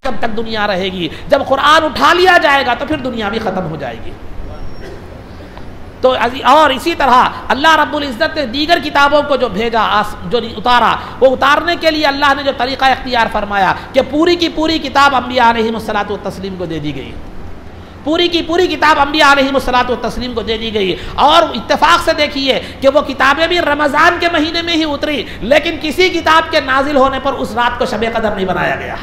जब तक दुनिया रहेगी। जब कुरान उठा लिया जाएगा तो फिर दुनिया भी ख़त्म हो जाएगी। तो और इसी तरह अल्लाह रब्बुल इज़्ज़त ने दीगर किताबों को जो भेजा, जो उतारा, वो उतारने के लिए अल्लाह ने जो तरीक़ा इख्तियार फरमाया कि पूरी की पूरी किताब अम्बिया अलैहिमुस्सलातु व तस्लीम को दे दी गई। पूरी की पूरी किताब अम्बिया अलैहिमुस्सलातु व तस्लीम को दे दी गई। और इत्तेफाक से देखिए कि वो किताबें भी रमज़ान के महीने में ही उतरी, लेकिन किसी किताब के नाजिल होने पर उस रात को शब कदर नहीं बनाया गया।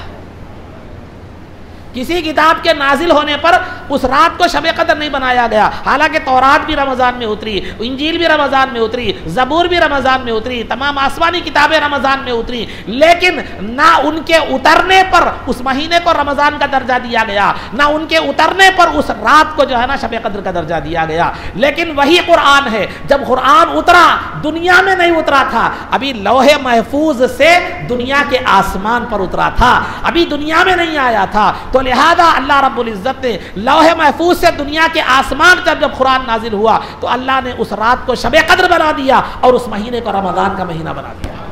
किसी किताब के नाजिल होने पर उस रात को शब कदर नहीं बनाया गया। हालांकि तौरात भी रमज़ान में उतरी, इंजील भी रमज़ान में उतरी, ज़बूर भी रमज़ान में उतरी, तमाम आसमानी किताबें रमज़ान में उतरी, लेकिन ना उनके उतरने पर उस महीने को रमज़ान का दर्जा दिया गया, ना उनके उतरने पर उस रात को जो है ना शब कदर का दर्जा दिया गया। लेकिन वही कुरान है, जब कुरान उतरा दुनिया में नहीं उतरा था, अभी लौहे महफूज से दुनिया के आसमान पर उतरा था, अभी दुनिया में नहीं आया था। तो लिहाजा अल्लाह रब्बुल इज़्ज़त ने लौहे महफूज से दुनिया के आसमान पर जब कुरान नाजिल हुआ तो अल्लाह ने उस रात को शब कद्र बना दिया और उस महीने को रमज़ान का महीना बना दिया।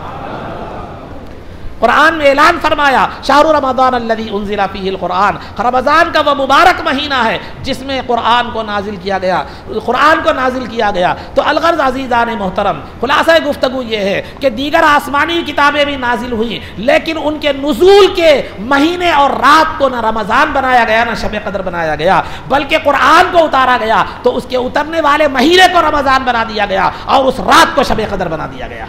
कुरान में ऐलान फरमाया शाहरु रमज़ान अल्लज़ी उन्ज़िला फ़ीहिल कुरान, रमज़ान का वह मुबारक महीना है जिसमें कुरान को नाजिल किया गया, कुरान को नाजिल किया गया। तो अलगर्ज़ अज़ीज़ान मोहतरम, खुलासा गुफ्तगू ये है कि दीगर आसमानी किताबें भी नाजिल हुई, लेकिन उनके नुज़ूल के महीने और रात को न रमज़ान बनाया गया न शब कद्र बनाया गया, बल्कि कुरान को उतारा गया तो उसके उतरने वाले महीने को रमज़ान बना दिया गया और उस रात को शब कद्र बना दिया गया।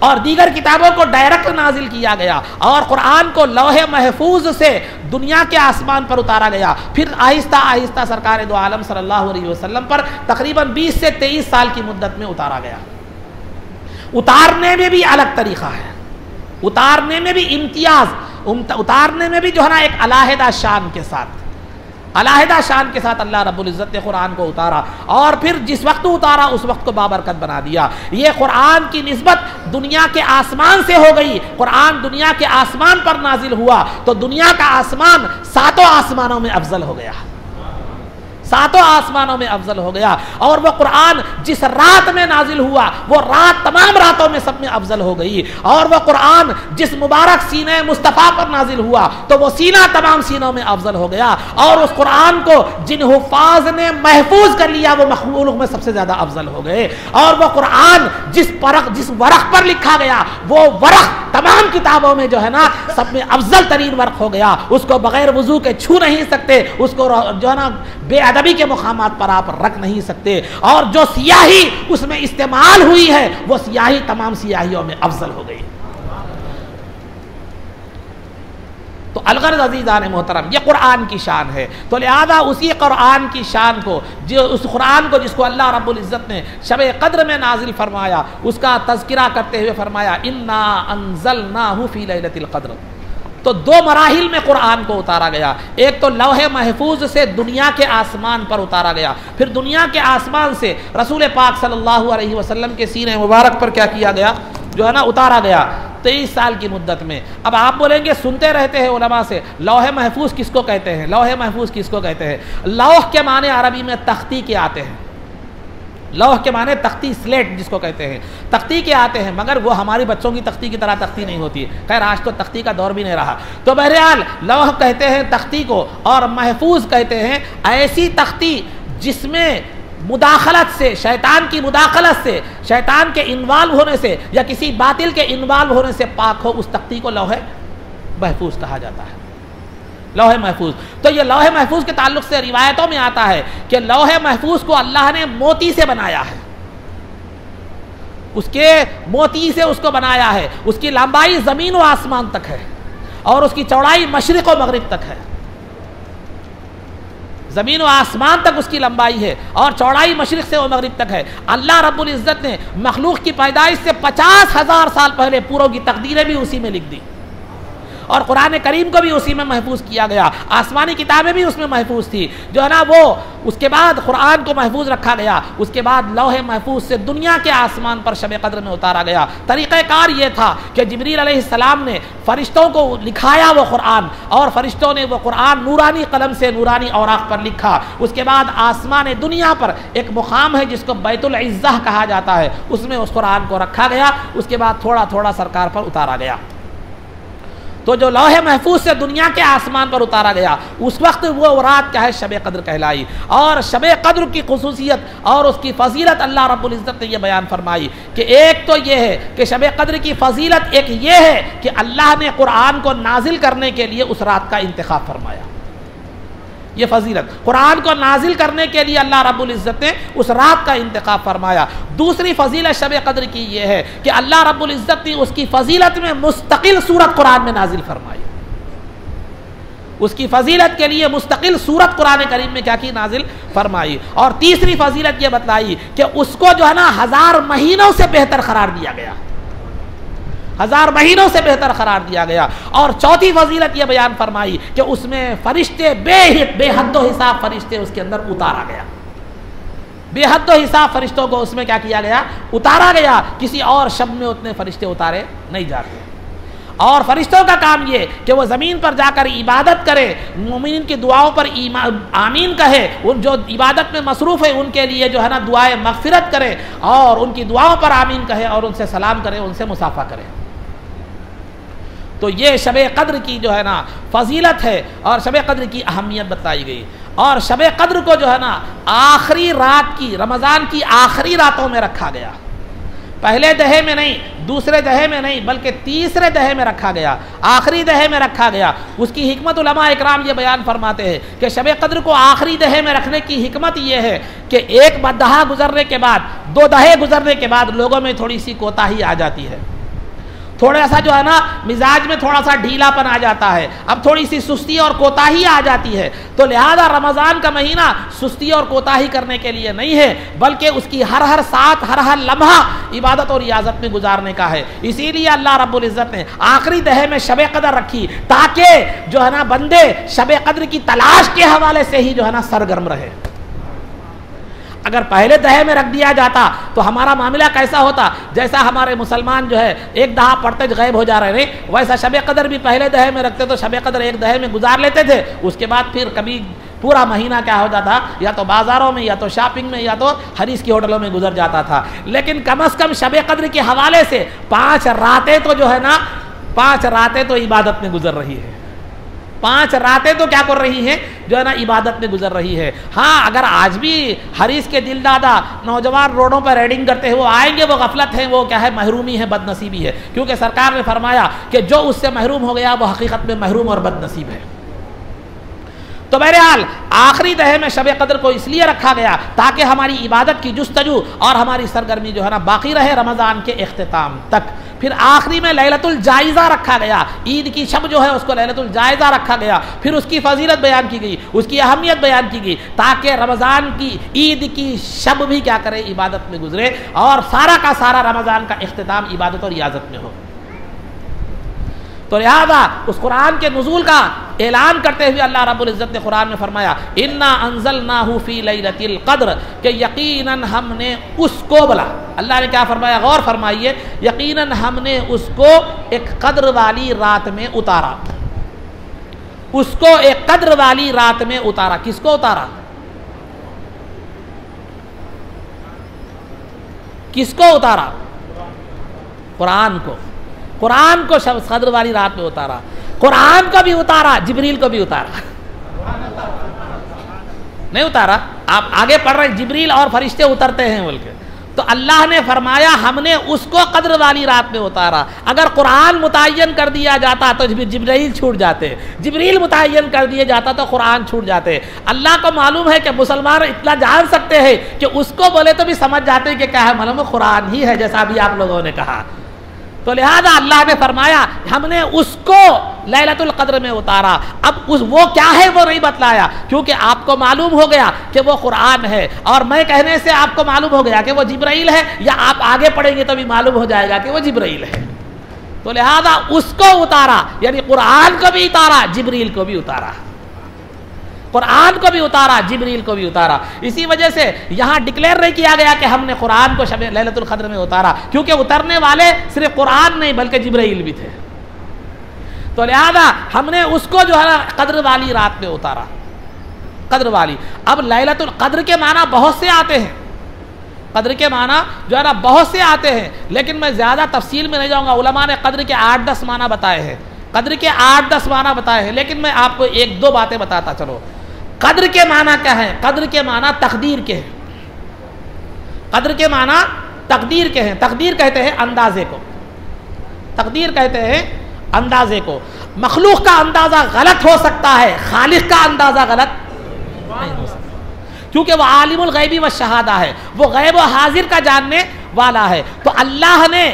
और दीगर किताबों को डायरेक्ट नाजिल किया गया और कुरान को लौहे महफूज से दुनिया के आसमान पर उतारा गया। फिर आहिस्ता आहिस्ता सरकार दो आलम सल्लल्लाहु अलैहि वसल्लम पर तकरीबन 20 से 23 साल की मुद्दत में उतारा गया। उतारने में भी अलग तरीक़ा है, उतारने में भी इम्तियाज़, उतारने में भी जो है ना एक अलहदा शान के साथ, अलहदा शान के साथ अल्लाह रब्बुल इज़्ज़त ने कुरान को उतारा और फिर जिस वक्त उतारा उस वक्त को बाबरकत बना दिया। ये कुरान की निस्बत दुनिया के आसमान से हो गई। कुरान दुनिया के आसमान पर नाजिल हुआ तो दुनिया का आसमान सातों आसमानों में अफजल हो गया, सातों आसमानों में अफजल हो गया। और वह कुरान जिस रात में नाजिल हुआ वो रात तमाम रातों में सब में अफजल हो गई। और वह कुरान जिस मुबारक सीने मुस्तफ़ा पर नाजिल हुआ तो वो सीना तमाम सीनों में अफजल हो गया। और उस कुरान को जिन हुफ़ाज़ ने महफूज कर लिया वो मखलूक़ में सबसे ज़्यादा अफजल हो गए। और वह कुरान जिस वरक़ पर लिखा गया वो वरक़ तमाम किताबों में जो है ना सब में अफजल तरीन वर्क हो गया। उसको बगैर वजू के छू नहीं सकते, उसको जो है ना बेअदबी के मुकामात पर आप रख नहीं सकते। और जो सियाही उसमें इस्तेमाल हुई है वो सियाही तमाम सियाहियों में अफजल हो गई। तो अलगर्ज़ अज़ीज़ान मोहतरम ये कुरान की शान है। तो लिहाजा उसी कुरान की शान को, जो उस कुरान को जिसको अल्लाह रब्बुल इज़्ज़त ने शब कद्र में नाजिल फरमाया उसका तज़किरा करते हुए फरमाया इन्ना अंज़लनाहु फ़ी लैलतिल क़द्र। तो दो मराहिल में कुरान को उतारा गया। एक तो लौहे महफूज से दुनिया के आसमान पर उतारा गया, फिर दुनिया के आसमान से रसूल पाक सल्लल्लाहु अलैहि वसल्लम के सीने मुबारक पर क्या किया गया, जो है ना उतारा गया 23 साल की मुद्दत में। अब आप बोलेंगे सुनते रहते हैं उलमा से लौहे महफूज किसको कहते हैं, लौहे महफूज किसको कहते हैं। लौह के माने अरबी में तख्ती के आते हैं, लौह के माने तख्ती, स्लेट जिसको कहते हैं, तख्ती के आते हैं, मगर वो हमारी बच्चों की तख्ती की तरह तख्ती नहीं होती। खैर आज तो तख्ती का दौर भी नहीं रहा। तो बहरहाल लौह कहते हैं तख्ती को और महफूज कहते हैं ऐसी तख्ती जिसमें मुदाखलत से, शैतान की मुदाखलत से, शैतान के इन्वॉल्व होने से या किसी बातिल के इन्वॉल्व होने से पाक हो, उस तख्ती को लौहे महफूज कहा जाता है, लौहे महफूज। तो ये लौहे महफूज के ताल्लुक से रिवायतों में आता है कि लौहे महफूज को अल्लाह ने मोती से बनाया है, उसके मोती से उसको बनाया है। उसकी लंबाई ज़मीन व आसमान तक है और उसकी चौड़ाई मशरिक़ व मगरिब तक है। ज़मीन व आसमान तक उसकी लंबाई है और चौड़ाई मशरिक़ से व मगरिब तक है। अल्लाह रब्बुल इज़्ज़त ने मखलूक़ की पैदाइश से 50,000 साल पहले पूरों की तकदीरें भी उसी में लिख दी और कुरान करीम को भी उसी में महफूज किया गया। आसमानी किताबें भी उसमें महफूज थी, जो है ना वो उसके बाद कुरान को महफूज रखा गया। उसके बाद लौहे महफूज से दुनिया के आसमान पर शब कद्र में उतारा गया। तरीक़ाकार ये था कि जिब्रील अलैहिस्सलाम ने फ़रिश्तों को लिखाया वो कुरान और फ़रिश्तों ने वो कुरान नूरानी कलम से नूरानी औराक़ पर लिखा। उसके बाद आसमान दुनिया पर एक मुकाम है जिसको बैतुल इज़्ज़ा कहा जाता है, उसमें उस कुरान को रखा गया। उसके बाद थोड़ा थोड़ा सरकार पर उतारा गया। तो जो लौहे महफूज से दुनिया के आसमान पर उतारा गया, उस वक्त वो रात क्या है, शब कद्र कहलाई। और शब कद्र की खुसूसियत और उसकी फजीलत अल्लाह रब्बुल इज़्ज़त ने यह बयान फरमाई कि एक तो ये है कि शब कद्र की फजीलत एक ये है कि अल्लाह ने कुरान को नाजिल करने के लिए उस रात का इंतखाब फरमाया। ये फजीलत, कुरान को नाजिल करने के लिए अल्लाह रब्बुल इज़्ज़त ने उस रात का इंतखाब फरमाया। दूसरी फजीलत शब कद्र की ये है कि अल्लाह रब्बुल इज़्ज़त ने उसकी फजीलत में मुस्तकिल सूरत कुरान में नाजिल फरमाई। उसकी फजीलत के लिए मुस्तकिल सूरत कुरान करीम में क्या की, नाजिल फरमाई। और तीसरी फजीलत ये बतलाई कि उसको जो है ना 1000 महीनों से बेहतर करार दिया गया, 1000 महीनों से बेहतर करार दिया गया। और चौथी फजीलत यह बयान फरमाई कि उसमें फरिश्ते बेहद हिसाब फरिश्ते उसके अंदर उतारा गया, बेहद हिसाब फरिश्तों को उसमें क्या किया गया, उतारा गया। किसी और शब्द में उतने फरिश्ते उतारे नहीं जाते। और फरिश्तों का काम ये कि वो ज़मीन पर जाकर इबादत करे, मोमिन की दुआओं पर आमीन कहे, उन जो इबादत में मसरूफ़ है उनके लिए जो है ना दुआए मग़फ़िरत करे और उनकी दुआओं पर आमीन कहे और उनसे सलाम करे, उनसे मुसाफ़ा करे। तो ये शब कद्र की जो है ना फजीलत है और शब कद्र की अहमियत बताई गई। और शब कद्र को जो है ना आखिरी रात की, रमज़ान की आखिरी रातों में रखा गया, पहले दहे में नहीं, दूसरे दहे में नहीं, बल्कि तीसरे दहे में रखा गया, आखिरी दहे में रखा गया। उसकी हिकमत उलमा इकराम ये बयान फरमाते हैं कि शब कद्र को आखिरी दहे में रखने की हिकमत ये है कि एक दहा गुजरने के बाद, 2 दहे गुजरने के बाद लोगों में थोड़ी सी कोताही आ जाती है, थोड़ा सा जो है ना मिजाज में थोड़ा सा ढीलापन आ जाता है, अब थोड़ी सी सुस्ती और कोताही आ जाती है। तो लिहाजा रमज़ान का महीना सुस्ती और कोताही करने के लिए नहीं है, बल्कि उसकी हर साथ हर लम्हा इबादत और रियाजत में गुजारने का है। इसीलिए अल्लाह रब्बुल इज़्ज़त ने आखिरी दहे में शब कद्र रखी ताकि जो है ना बंदे शब कद्र की तलाश के हवाले से ही जो है ना सरगर्म रहे। अगर पहले दहे में रख दिया जाता तो हमारा मामला कैसा होता, जैसा हमारे मुसलमान जो है एक दहा पढ़ते गायब हो जा रहे हैं, वैसा शब कद्र भी पहले दहे में रखते तो शब कद्र एक दहे में गुजार लेते थे। उसके बाद फिर कभी पूरा महीना क्या होता था, या तो बाज़ारों में, या तो शॉपिंग में, या तो हरीस की होटलों में गुजर जाता था। लेकिन कम अज़ कम शब कद्र के हवाले से 5 रातें तो जो है ना, 5 रातें तो इबादत में गुजर रही है, 5 रातें तो क्या कर रही हैं, जो है ना इबादत में गुजर रही है। हाँ, अगर आज भी हरीस के दिलदादा नौजवान रोडों पर राइडिंग करते हैं, वो आएंगे, वो गफलत है, वो क्या है, महरूमी है, बदनसीबी है। क्योंकि सरकार ने फरमाया कि जो उससे महरूम हो गया वो हकीकत में महरूम और बदनसीब है। तो बहरहाल आखिरी दहे में शब कद्र को इसलिए रखा गया ताकि हमारी इबादत की जुस्तजू और हमारी सरगर्मी जो है ना बाकी रहे रमज़ान के इख्तिताम तक। फिर आखिरी में लैलतुल जायज़ा रखा गया, ईद की शब जो है उसको लैलतुल जायज़ा रखा गया। फिर उसकी फजीलत बयान की गई, उसकी अहमियत बयान की गई, ताकि रमज़ान की ईद की शब भी क्या करे, इबादत में गुजरे और सारा का सारा रमज़ान का इख्तिताम इबादत और रियाजत में हो। तो लिहाजा उस कुरान के नुज़ूल का ऐलान करते हुए अल्लाह रब्बुल इज़्ज़त ने कुरान में फरमाया, इन्ना अंज़लनाहु फ़ी लैलतिल क़द्र, कि यकीनन हमने उसको, बोला अल्लाह ने क्या फरमाया, गौर फरमाइए, यकीनन हमने उसको एक कद्र वाली रात में उतारा, उसको एक कद्र वाली रात में उतारा। किसको उतारा, किसको उतारा, कुरान को, कुरान को कद्र वाली रात में उतारा। कुरान को भी उतारा, जिब्रील को भी उतारा, नहीं उतारा, आप आगे पढ़ रहे, जिब्रील और फरिश्ते उतरते हैं बोल के। तो अल्लाह ने फरमाया हमने उसको कद्र वाली रात में उतारा। अगर कुरान मुतय्यन कर दिया जाता तो जिब्रील छूट जाते, जिब्रील मुतय्यन कर दिया जाता तो कुरान छूट जाते। अल्लाह को मालूम है कि मुसलमान इतना जान सकते हैं कि उसको बोले तो भी समझ जाते हैं कि क्या है, मालूम कुरान ही है, जैसा अभी आप लोगों ने कहा। तो लिहाजा अल्लाह ने फरमाया हमने उसको लैलतुल क़द्र में उतारा। अब वो क्या है वो नहीं बतलाया, क्योंकि आपको मालूम हो गया कि वो कुरान है, और मैं कहने से आपको मालूम हो गया कि वो जिब्राइल है, या आप आगे पढ़ेंगे तो भी मालूम हो जाएगा कि वो जिब्राइल है। तो लिहाजा उसको उतारा, यानी कुरान को भी उतारा, जिब्रील को भी उतारा, कुरान को भी उतारा, जिब्रील को भी उतारा। इसी वजह से यहाँ डिक्लेयर नहीं किया गया कि हमने कुरान को शब लैलतुल क़द्र में उतारा, क्योंकि उतरने वाले सिर्फ कुरान नहीं बल्कि जिब्रील भी थे। तो लिहाजा हमने उसको जो है ना कद्र वाली रात में उतारा, कद्र वाली। अब लैलतुल क़द्र के माना बहुत से आते हैं, कद्र के माना जो है ना बहुत से आते हैं, लेकिन मैं ज़्यादा तफसील में नहीं जाऊँगा। उलमा ने कद्र के 8-10 माना बताए हैं कद्र के 8-10 माना बताए हैं, लेकिन मैं आपको 1-2 बातें बताता चलो। कद्र के माना क्या है? कद्र के माना तकदीर के हैं। कद्र के माना तकदीर के हैं। तकदीर कहते हैं अंदाजे को, तकदीर कहते हैं अंदाजे को। मखलूक का अंदाज़ा गलत हो सकता है, खालिक का अंदाज़ा गलत नहीं हो सकता, क्योंकि वह आलिमुल गैबी व शहादा है, वो गैब व हाजिर का जानने वाला है। तो अल्लाह ने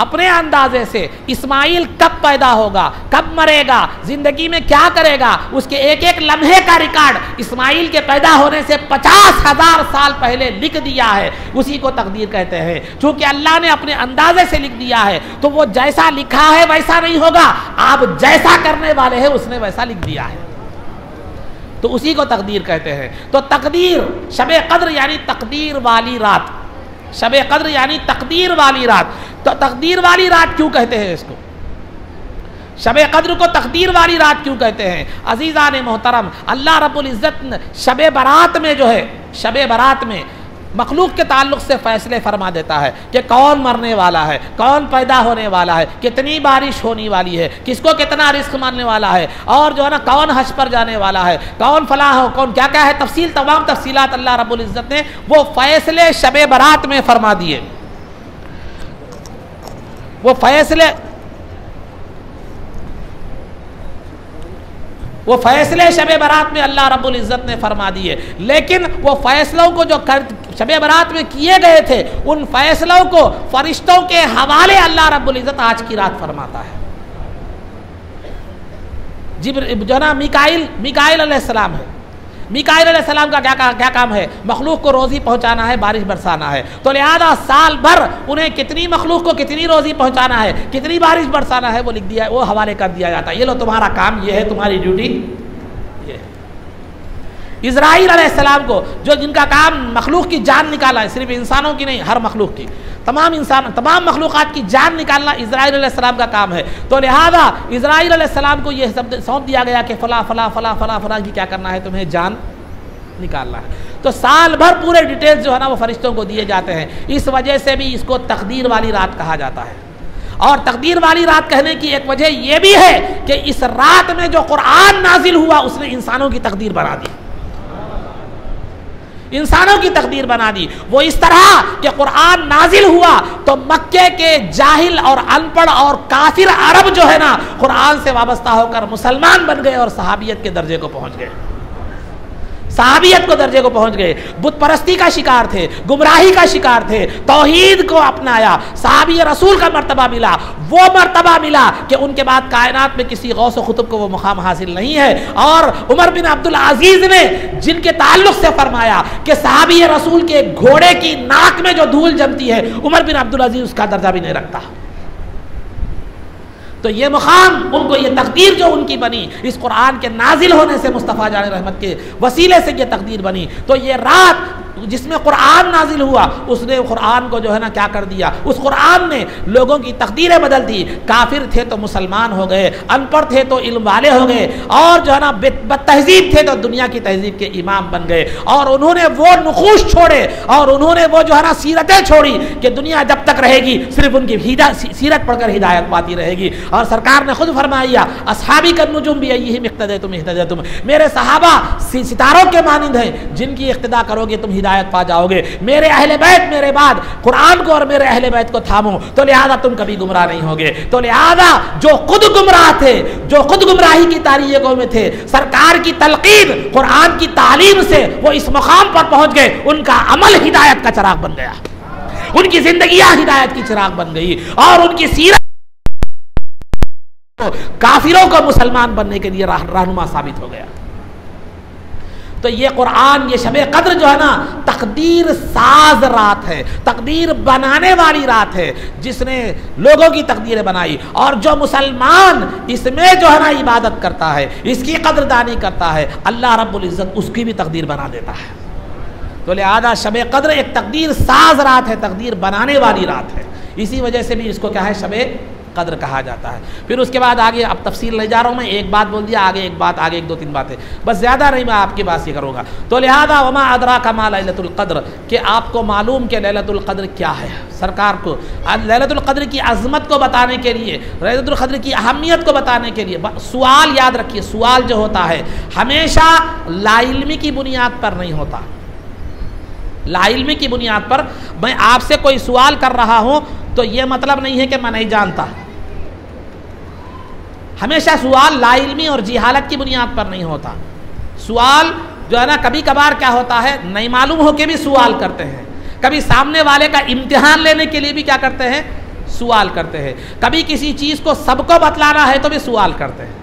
अपने अंदाजे से इस्माइल कब पैदा होगा, कब मरेगा, जिंदगी में क्या करेगा, उसके एक एक लम्हे का रिकॉर्ड इस्माइल के पैदा होने से 50,000 साल पहले लिख दिया है। उसी को तकदीर कहते हैं। क्योंकि अल्लाह ने अपने अंदाजे से लिख दिया है, तो वो जैसा लिखा है वैसा नहीं होगा, आप जैसा करने वाले हैं उसने वैसा लिख दिया है, तो उसी को तकदीर कहते हैं। तो तकदीर, शब कद्र यानी तकदीर वाली रात, शब कद्र यानी तकदीर वाली रात। तो तकदीर वाली रात क्यों कहते हैं इसको? शब कद्र को तकदीर वाली रात क्यों कहते हैं? अजीज़ान मोहतरम, अल्लाह रब्बुल इज़्ज़त शब बारात में जो है, शब बारात में मखलूक के ताल्लुक़ से फ़ैसले फरमा देता है कि कौन मरने वाला है, कौन पैदा होने वाला है, कितनी बारिश होने वाली है, किसको कितना रिस्क मारने वाला है, और जो है ना कौन हज पर जाने वाला है, कौन फलाह हो, कौन क्या क्या है, तफसील तमाम तफसीलात अल्लाह रब्बुल इज़्ज़त ने वो फ़ैसले शब बारात में फरमा दिए। वो फैसले शब बारात में अल्लाह रब्बुल इज़्ज़त ने फरमा दिए। लेकिन वो फैसलों को जो शब बारात में किए गए थे, उन फैसलों को फरिश्तों के हवाले अल्लाह रब्बुल इज़्ज़त आज की रात फरमाता है। जो ना मिकाइल अलैहिस्सलाम है, मिकाइल अलैहिस्सलाम का क्या काम है? मखलूक को रोज़ी पहुंचाना है, बारिश बरसाना है। तो लिहाजा साल भर उन्हें कितनी मखलूक को कितनी रोज़ी पहुंचाना है, कितनी बारिश बरसाना है, वो लिख दिया है, वो हवाले कर दिया जाता है। ये लो तुम्हारा काम, ये है तुम्हारी ड्यूटी, ये है। इज़राइल अलैहिस्सलाम को, जो जिनका काम मखलूक की जान निकाला है, सिर्फ इंसानों की नहीं, हर मखलूक की, तमाम मखलूक़ात की जान निकालना इज़राइल अलैहिस्सलाम का काम है। तो लिहाजा इज़राइल अलैहिस्सलाम को यह सब सौंप दिया गया कि फ़ला फ़ला फ़ला फ़ला फ़ला की क्या करना है, तुम्हें जान निकालना है। तो साल भर पूरे डिटेल्स जो है ना वो फरिश्तों को दिए जाते हैं। इस वजह से भी इसको तकदीर वाली रात कहा जाता है। और तकदीर वाली रात कहने की एक वजह यह भी है कि इस रात में जो कुरान नाजिल हुआ उसने इंसानों की तकदीर बना दी, इंसानों की तकदीर बना दी। वो इस तरह कि कुरान नाजिल हुआ तो मक्के के जाहिल और अनपढ़ और काफिर अरब जो है ना, कुरान से वाबस्ता होकर मुसलमान बन गए और सहाबियत के दर्जे को पहुंच गए, सहाबियत को दर्जे को पहुंच गए। बुत परस्ती का शिकार थे, गुमराही का शिकार थे, तौहीद को अपनाया, सहाबी रसूल का मर्तबा मिला। वो मर्तबा मिला कि उनके बाद कायनात में किसी गौस व खुतब को वो मुकाम हासिल नहीं है। और उमर बिन अब्दुल अजीज ने जिनके ताल्लुक से फरमाया कि सहाबी रसूल के घोड़े की नाक में जो धूल जमती है, उमर बिन अब्दुल अजीज उसका दर्जा भी नहीं रखता। तो ये मुकाम उनको, ये तकदीर जो उनकी बनी इस कुरान के नाजिल होने से, मुस्तफ़ा जान रहमत के वसीले से ये तकदीर बनी। तो ये रात जिसमें कुरान नाजिल हुआ, उसने कुरान को जो है ना क्या कर दिया, उस कुरान ने लोगों की तकदीरें बदल दी। काफिर थे तो मुसलमान हो गए, अनपढ़ थे तो इल्म वाले हो गए, और जो है ना बदतहजीब थे तो दुनिया की तहजीब के इमाम बन गए। और उन्होंने वो नुकूश छोड़े और उन्होंने वो जो है ना सीरतें छोड़ी कि दुनिया जब तक रहेगी सिर्फ उनकी सीरत पढ़कर हिदायत पाती रहेगी। और सरकार ने खुद फरमाया, अस्हाबी का नुजुम भी यही इख्तदयतुम इख्तदयतुम, मेरे सहाबा सितारों के मानिंद हैं, जिनकी इख्तिदा करोगे तुम हिदायत पा जाओगे। मेरे अहले बैत मेरे बाद कुरान को और मेरे अहले बैत को थामो, तो लिहाजा तुम कभी गुमराह नहीं होगे। तो लिहाजा जो खुद गुमराह थे, जो खुद गुमराही की तारीकों में थे, सरकार की तलकीन कुरान की तालीम से वो इस मुकाम पर पहुंच गए, उनका अमल हिदायत का चिराग बन गया, उनकी जिंदगियां हिदायत की चिराग बन गई, और उनकी सीरत काफिरों को मुसलमान बनने के लिए रहनुमा साबित हो गया। तो ये कुरान, ये शबे कद्र जो है ना, तकदीर साज रात है, तकदीर बनाने वाली रात है, जिसने लोगों की तकदीरें बनाई। और जो मुसलमान इसमें जो है ना इबादत करता है, इसकी कद्रदानी करता है, अल्लाह रब्बुल इज़्ज़त उसकी भी तकदीर बना देता है। तो लिहाजा शबे कद्र एक तकदीर साज रात है, तकदीर बनाने वाली रात है। इसी वजह से भी इसको क्या है, शबे कद्र कहा जाता है। फिर उसके बाद आगे, अब तफसील नहीं जा रहा हूँ मैं, एक बात बोल दिया, आगे एक बात, आगे एक दो तीन बातें, बस ज़्यादा नहीं मैं आपकी बात ये करूँगा। तो लिहाजा वमा अदराका मा लैलतुल क़द्र, कि आपको मालूम कि लैलतुल क़द्र क्या है। सरकार को लैलतुल क़द्र की अज़मत को बताने के लिए, लैलतुल क़द्र की अहमियत को बताने के लिए, सवाल याद रखिए, सवाल जो होता है हमेशा लाइल्मी की बुनियाद पर नहीं होता। लाइल्मी की बुनियाद पर मैं आपसे कोई सवाल कर रहा हूँ तो ये मतलब नहीं है कि मैं नहीं जानता। हमेशा सवाल लाइल्मी और जिहालत की बुनियाद पर नहीं होता। सवाल जो है ना, कभी कभार क्या होता है, नहीं मालूम हो के भी सवाल करते हैं, कभी सामने वाले का इम्तिहान लेने के लिए भी क्या करते हैं, सवाल करते हैं, कभी किसी चीज़ को सबको बतलाना है तो भी सवाल करते हैं।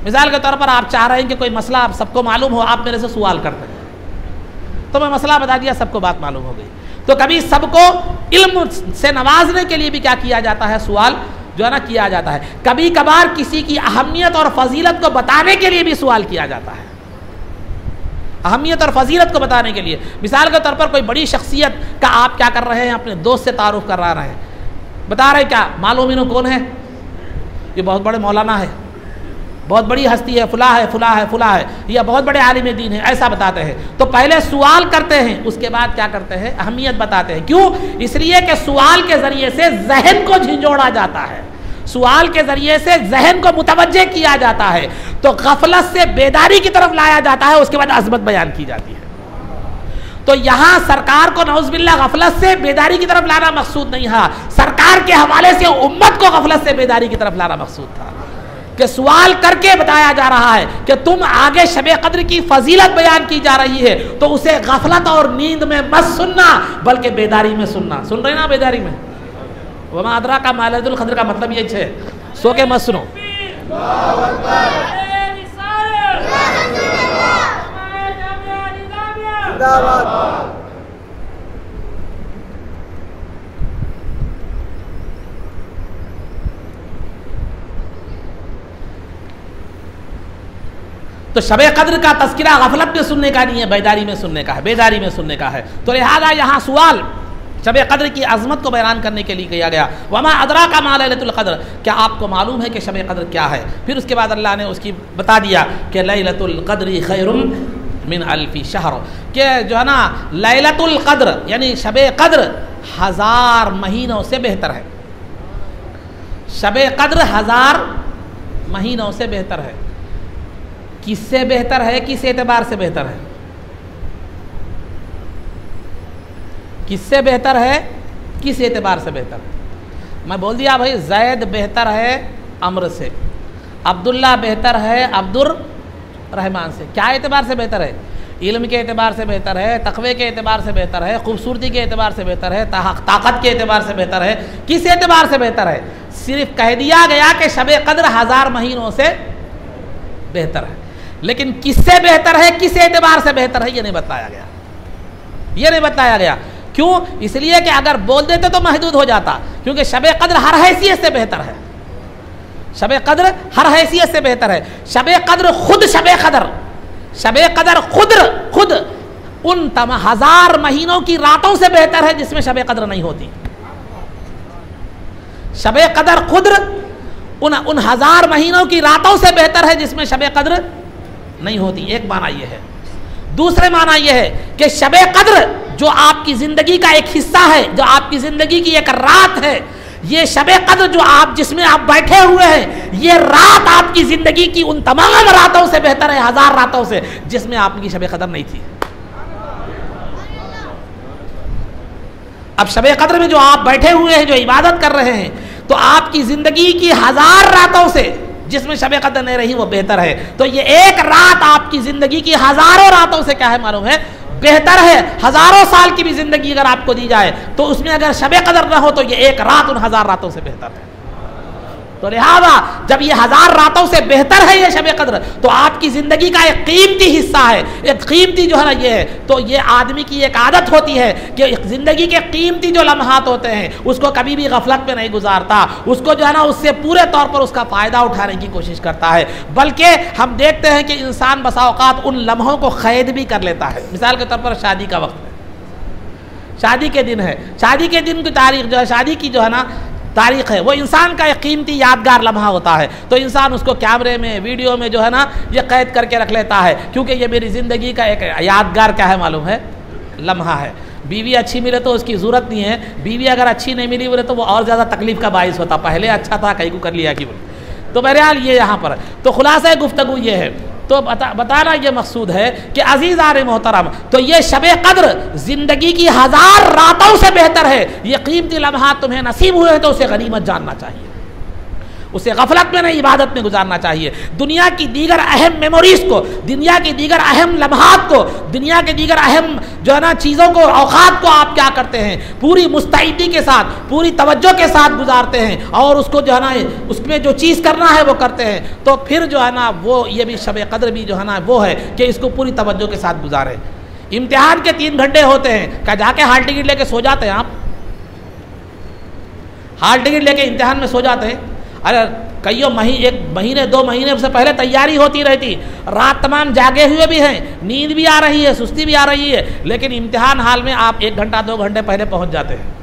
मिसाल के तौर पर आप चाह रहे हैं कि कोई मसला आप सबको मालूम हो, आप मेरे से सवाल करते हैं, तो मैं मसला बता दिया, सबको बात मालूम हो गई। तो कभी सबको इल्म से नवाजने के लिए भी क्या किया जाता है, सवाल जो है ना किया जाता है। कभी कभार किसी की अहमियत और फजीलत को बताने के लिए भी सवाल किया जाता है, अहमियत और फजीलत को बताने के लिए। मिसाल के तौर पर कोई बड़ी शख्सियत का आप क्या कर रहे हैं, अपने दोस्त से तारुफ करा रहे हैं, बता रहे क्या, मालूम इन्हों कौन है, ये बहुत बड़े मौलाना है, बहुत बड़ी हस्ती है, फुला है, फुला है, फुला है, या बहुत बड़े आलिम दीन है, ऐसा बताते हैं। तो पहले सवाल करते हैं, उसके बाद क्या करते हैं, अहमियत बताते हैं। क्यों? इसलिए कि सवाल के ज़रिए से जहन को झिंझोड़ा जाता है, सवाल के ज़रिए से जहन को मुतवज्जे किया जाता है, तो गफलत से बेदारी की तरफ लाया जाता है, उसके बाद अज़मत बयान की जाती है। तो यहाँ सरकार को नौज़ुबिल्लाह गफलत से बेदारी की तरफ लाना मकसूद नहीं था, सरकार के हवाले से उम्मत को गफलत से बेदारी की तरफ लाना मकसूद था, कि सवाल करके बताया जा रहा है कि तुम आगे शब कद्र की फजीलत बयान की जा रही है, तो उसे गफलत और नींद में मत सुनना, बल्कि बेदारी में सुनना। सुन रहे ना, बेदारी में। वमा अदराका मा लैलतुल क़द्र का मतलब ये है, सो के मत सुनो। तो शब कद्र का तस्किरा गफलत में सुनने का नहीं है, बेदारी में सुनने का है, बेदारी में सुनने का है। तो लिहाजा यहाँ सवाल शब कद्र की अज़मत को बयान करने के लिए किया गया। वमा अदराका मा लैलतुल क़द्र, क्या आपको मालूम है कि शब कद्र क्या है। फिर उसके बाद अल्लाह ने उसकी बता दिया कि लैलतुल क़द्रि खैरुम मिन अल्फि शहर, कि जो है ना लैलतुल क़द्र यानी शब कद्र 1000 महीनों से बेहतर है। शब कद्र 1000 महीनों से बेहतर है। किससे बेहतर है, किस एतबार से बेहतर है, किससे बेहतर है, किस एतबार से बेहतर है। मैं बोल दिया भाई, जैद बेहतर है अम्र से, अब्दुल्ला बेहतर है अब्दुर रहमान से। क्या एतबार से बेहतर है? इल्म के एतबार से बेहतर है, तक़वे के एतबार से बेहतर है, खूबसूरती के एतबार से बेहतर है, ताकत के एतबार से बेहतर है। किस एतबार से बेहतर है? सिर्फ कह दिया गया कि शब कद्र 1000 महीनों से बेहतर है, लेकिन किससे बेहतर है, किस एतबार से बेहतर है, ये नहीं बताया गया, ये नहीं बताया गया। क्यों? इसलिए कि अगर बोल देते तो महदूद हो जाता, क्योंकि शब कद्र हर हैसियत से बेहतर है। शब कद्र हर हैसियत से बेहतर है। शब कद्र खुद शब कद्र, शब कद्र खुद उन 1000 महीनों की रातों से बेहतर है जिसमें शब कद्र नहीं होती। शब कद्र खुद उन 1000 महीनों की रातों से बेहतर है जिसमें शब कद्र नहीं होती। एक माना यह है। दूसरे माना यह है कि शब कद्र जो आपकी ज़िंदगी का एक हिस्सा है, जो आपकी ज़िंदगी की एक रात है, ये शब कद्र जो आप जिसमें आप बैठे हुए हैं, ये रात आपकी ज़िंदगी की उन तमाम रातों से बेहतर है, 1000 रातों से, जिसमें आपकी शब कद्र नहीं थी। अब शब कद्र में जो आप बैठे हुए हैं, जो इबादत कर रहे हैं, तो आपकी ज़िंदगी की 1000 रातों से जिसमें शब कद्र नहीं रही वो बेहतर है। तो ये एक रात आपकी ज़िंदगी की हज़ारों रातों से क्या है मालूम है, बेहतर है। हज़ारों साल की भी ज़िंदगी अगर आपको दी जाए तो उसमें अगर शब कद्र न हो तो ये एक रात उन 1000 रातों से बेहतर है। तो लिहाजा जब ये 1000 रातों से बेहतर है ये शब कद्र, तो आपकी ज़िंदगी का एक कीमती हिस्सा है, एक कीमती जो है ना ये है। तो ये आदमी की एक आदत होती है कि ज़िंदगी के कीमती जो लम्हात होते हैं उसको कभी भी गफलत में नहीं गुजारता, उसको जो है ना उससे पूरे तौर पर उसका फ़ायदा उठाने की कोशिश करता है। बल्कि हम देखते हैं कि इंसान बसा औक़ात उन लम्हों को क़ैद भी कर लेता है। मिसाल के तौर पर शादी का वक्त है, शादी के दिन है, शादी के दिन की तारीख जो है, शादी की जो है ना तारीख है, वो इंसान का एक कीमती यादगार लम्हा होता है। तो इंसान उसको कैमरे में, वीडियो में जो है ना ये कैद करके रख लेता है, क्योंकि ये मेरी ज़िंदगी का एक यादगार क्या है मालूम है, लम्हा है। बीवी अच्छी मिले तो उसकी ज़रूरत नहीं है, बीवी अगर अच्छी नहीं मिली बोले तो वो और ज़्यादा तकलीफ़ का बाइस होता, पहले अच्छा था कहीं को कर लिया कि बोले। तो बहरहाल ये यहाँ पर तो खुलासा गुफ्तगू ये है, तो बताना ये मकसूद है कि अज़ीज़ान मोहतरम, तो ये शब कद्र ज़िंदगी की 1000 रातों से बेहतर है। ये कीमती लम्हा तुम्हें नसीब हुए हैं तो उसे गनीमत जानना चाहिए, उसे गफलत में नहीं इबादत में गुजारना चाहिए। दुनिया की दीगर अहम मेमोरीज को, दुनिया की दीगर अहम लम्हात को, दुनिया के दीगर अहम जो है ना चीज़ों को, औकात को आप क्या करते हैं, पूरी मुस्तैदी के साथ, पूरी तवज्जो के साथ गुजारते हैं और उसको जो है ना उसमें जो चीज़ करना है वो करते हैं। तो फिर जो है ना वो ये भी शब कद्र भी जो है ना वो है कि इसको पूरी तवज्जो के साथ गुजारें। इम्तिहान के 3 घंटे होते हैं, क्या जाके हाल टिकट लेके सो जाते हैं आप? हाल टिकट लेके इम्तिहान में सो जाते हैं? अरे कईयों 1 महीने 2 महीने से पहले तैयारी होती रहती, रात तमाम जागे हुए भी हैं, नींद भी आ रही है, सुस्ती भी आ रही है, लेकिन इम्तिहान हाल में आप 1 घंटा 2 घंटे पहले पहुंच जाते हैं।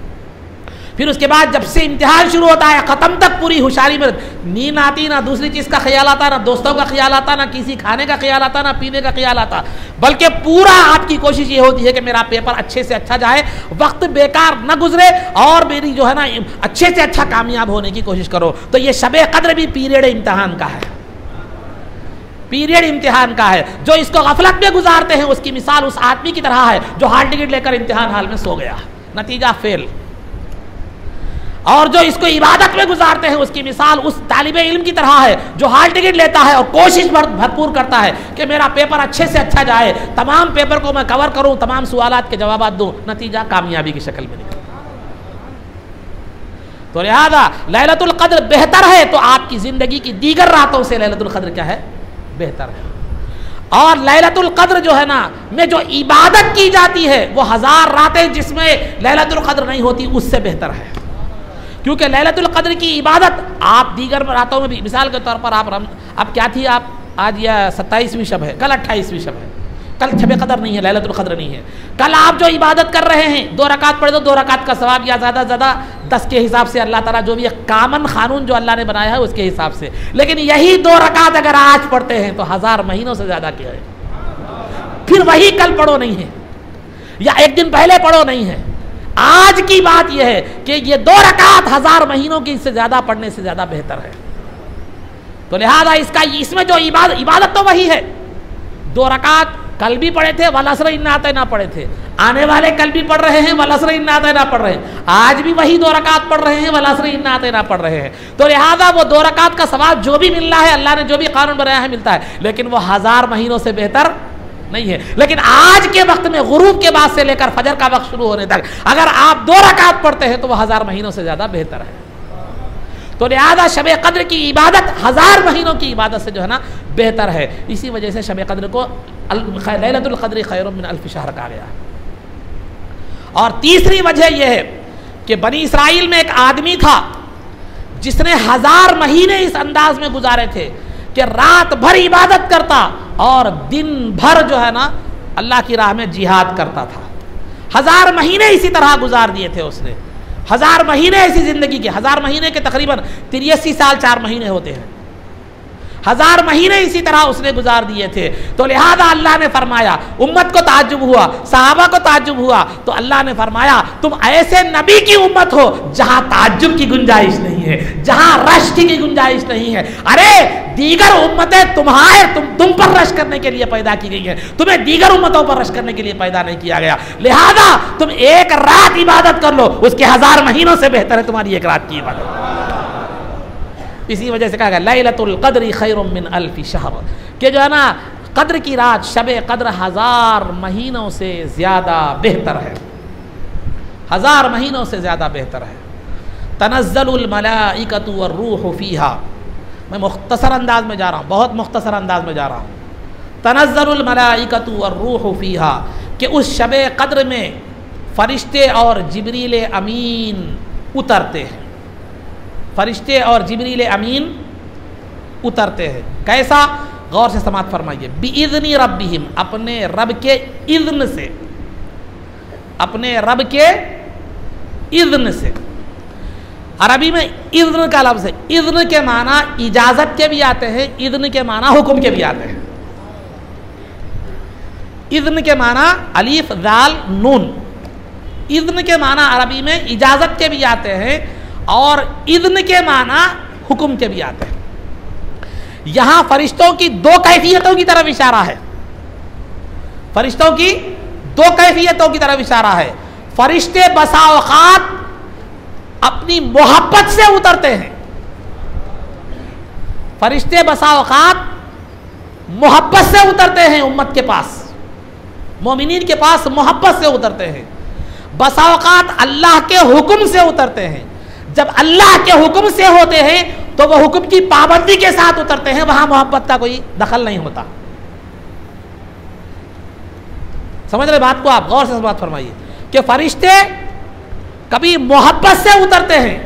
फिर उसके बाद जब से इम्तिहान शुरू होता है ख़त्म तक पूरी होशियारी में, नींद आती, ना दूसरी चीज़ का ख्याल आता, ना दोस्तों का ख्याल आता, ना किसी खाने का ख्याल आता, ना पीने का ख्याल आता, बल्कि पूरा आपकी कोशिश ये होती है कि मेरा पेपर अच्छे से अच्छा जाए, वक्त बेकार न गुजरे और मेरी जो है ना अच्छे से अच्छा कामयाब होने की कोशिश करो। तो ये शब कद्र भी पीरियड इम्तिहान का है, पीरियड इम्तिहान का है। जो इसको गफलत में गुजारते हैं उसकी मिसाल उस आदमी की तरह है जो हाल टिकट लेकर इम्तिहान हाल में सो गया, नतीजा फेल। और जो इसको इबादत में गुजारते हैं उसकी मिसाल उस तालिबे इल्म की तरह है जो हाल टिकट लेता है और कोशिश भरपूर करता है कि मेरा पेपर अच्छे से अच्छा जाए, तमाम पेपर को मैं कवर करूं, तमाम सवालात के जवाब दूं, नतीजा कामयाबी की शक्ल में निकले। तो लिहाजा लैलतुल कद्र बेहतर है, तो आपकी जिंदगी की दीगर रातों से लैलतुल कद्र क्या है, बेहतर है। और लैलतुल कद्र जो है ना में जो इबादत की जाती है वो 1000 रातें जिसमें लैलतुल कद्र नहीं होती उससे बेहतर है, क्योंकि लैलतुल कद्र की इबादत आप दीगर रातों में भी, मिसाल के तौर पर आप क्या थी, आप आज या 27वीं शब है, कल 28वीं शब है, कल शब कद्र नहीं है, लैलतुल कद्र नहीं है। कल आप जो इबादत कर रहे हैं 2 रकात पढ़े तो 2 रकात का सवाब, या ज़्यादा से ज़्यादा 10 के हिसाब से, अल्लाह ताला जो भी एक कामन कानून जो अल्लाह ने बनाया है उसके हिसाब से। लेकिन यही 2 रकात अगर आज पढ़ते हैं तो 1000 महीनों से ज़्यादा क्या है। फिर वही कल पढ़ो नहीं है, या 1 दिन पहले पढ़ो नहीं है। आज की बात यह है कि ये 2 रकात 1000 महीनों की इससे ज्यादा पढ़ने से ज्यादा बेहतर है। तो लिहाजा इसमें जो इबादत तो वही है। 2 रकात कल भी पढ़े थे, वल असर इन्ना अतैना पढ़े थे, आने वाले कल भी पढ़ रहे हैं, वल असर इन्ना अतैना पढ़ रहे हैं, आज भी वही 2 रकात पढ़ रहे हैं, वल असर इन्ना अतैना पढ़ रहे हैं। तो लिहाजा वो 2 रकात का सवाब जो भी मिल रहा है, अल्लाह ने जो भी कानून बनाया है मिलता है, लेकिन वो 1000 महीनों से बेहतर नहीं है। लेकिन आज के वक्त में गुरूब के बाद से लेकर फजर का वक्त शुरू होने तक अगर आप 2 रकात पढ़ते हैं तो वह 1000 महीनों से ज्यादा बेहतर है। तो लिहाजा शब कद्र की इबादत 1000 महीनों की इबादत से जो है ना बेहतर है। इसी वजह से शब कद्र को लैलतुल कद्र खैरुम मिन अल्फ शहर कहा गया। और तीसरी वजह यह है कि बनी इसराइल में एक आदमी था जिसने 1000 महीने इस अंदाज में गुजारे थे कि रात भर इबादत करता और दिन भर जो है ना अल्लाह की राह में जिहाद करता था। 1000 महीने इसी तरह गुजार दिए थे उसने। 1000 महीने ऐसी जिंदगी के, 1000 महीने के तकरीबन 83 साल 4 महीने होते हैं। 1000 महीने इसी तरह उसने गुजार दिए थे। तो लिहाजा अल्लाह ने फरमाया, उम्मत को ताज्जुब हुआ, सहाबा को ताज्जुब हुआ, तो अल्लाह ने फरमाया तुम ऐसे नबी की उम्मत हो जहां ताज्जुब की गुंजाइश नहीं है, जहां रश्क की गुंजाइश नहीं है। अरे दीगर उम्मतें तुम पर रश करने के लिए पैदा की गई है, तुम्हें दीगर उम्मतों पर रश करने के लिए पैदा नहीं किया गया। लिहाजा तुम 1 रात इबादत कर लो, उसके 1000 महीनों से बेहतर है तुम्हारी 1 रात की इबादत। इसी वजह से कहा गया लैलतुल कद्र खैरुम मिन अल्फि शहर, कि जो है ना कद्र की रात शब कद्र 1000 महीनों से ज़्यादा बेहतर है, 1000 महीनों से ज़्यादा बेहतर है। तनज़्ज़लुल मलाइकतु वर्रूहु फ़ीहा, मैं मुख्तसर अंदाज में जा रहा हूँ, बहुत मुख्तसर अंदाज में जा रहा हूँ। तनज़्ज़लुल मलाइकतु वर्रूहु फ़ीहा, कि उस शब कद्र में फ़रिश्ते और जिब्रील अमीन उतरते हैं, फरिश्ते और जिब्रील अमीन उतरते हैं। कैसा, गौर से समात फरमाइए। बिइज़्नि रब्बिहिम, अपने रब के इज़्न से, अपने रब के इज़्न से। अरबी में इज़्न का लफ्ज़ है। इज़्न के माना इजाज़त के भी आते हैं, इज़्न के माना हुक्म के भी आते हैं। इज़्न के माना अलीफ दाल नून, इज़्न के माना अरबी में इजाज़त के भी आते हैं और इज़्न के माना हुक्म के भी आते हैं। यहाँ फरिश्तों की दो कैफियतों की तरफ इशारा है, फरिश्तों की दो कैफियतों की तरफ इशारा है। फरिश्ते बसा औक़ात अपनी मोहब्बत से उतरते हैं, फरिश्ते बसा औक़ात मोहब्बत से उतरते हैं, उम्मत के पास, मोमिनीन के पास मोहब्बत से उतरते हैं। बसा औक़ात अल्लाह के हुक्म से उतरते हैं। जब अल्लाह के हुक्म से होते हैं तो वह हुक्म की पाबंदी के साथ उतरते हैं, वहां मोहब्बत का कोई दखल नहीं होता। समझ रहे बात को आप? गौर से बात फरमाइए कि फरिश्ते कभी मोहब्बत से उतरते हैं,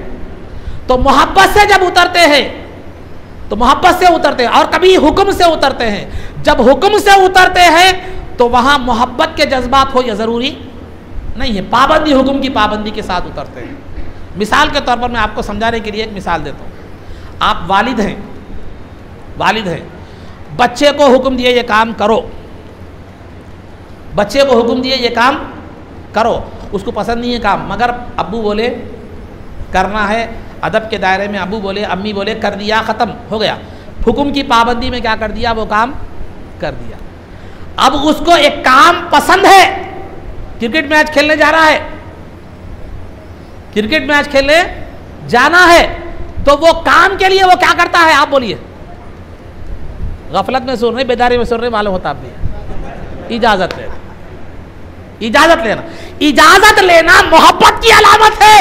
तो मोहब्बत से जब उतरते हैं तो मोहब्बत से उतरते हैं, और कभी हुक्म से उतरते हैं। जब हुक्म से उतरते हैं तो वहां मोहब्बत के जज्बात हो, यह जरूरी नहीं है, पाबंदी, हुक्म की पाबंदी के साथ उतरते हैं। मिसाल के तौर पर मैं आपको समझाने के लिए एक मिसाल देता हूँ। आप वालिद हैं, वालिद हैं, बच्चे को हुक्म दिए ये काम करो, बच्चे को हुक्म दिए ये काम करो, उसको पसंद नहीं है काम, मगर अब्बू बोले करना है, अदब के दायरे में अब्बू बोले, अम्मी बोले, कर दिया, ख़त्म हो गया। हुक्म की पाबंदी में क्या कर दिया, वो काम कर दिया। अब उसको एक काम पसंद है, क्रिकेट मैच खेलने जा रहा है, क्रिकेट मैच खेलने जाना है, तो वो काम के लिए वो क्या करता है, आप बोलिए? गफलत में सुन रहे, बेदारी में सुन रहे, मालूम होता आप भी। इजाजत लेना, इजाजत लेना, इजाजत लेना मोहब्बत की अलामत है।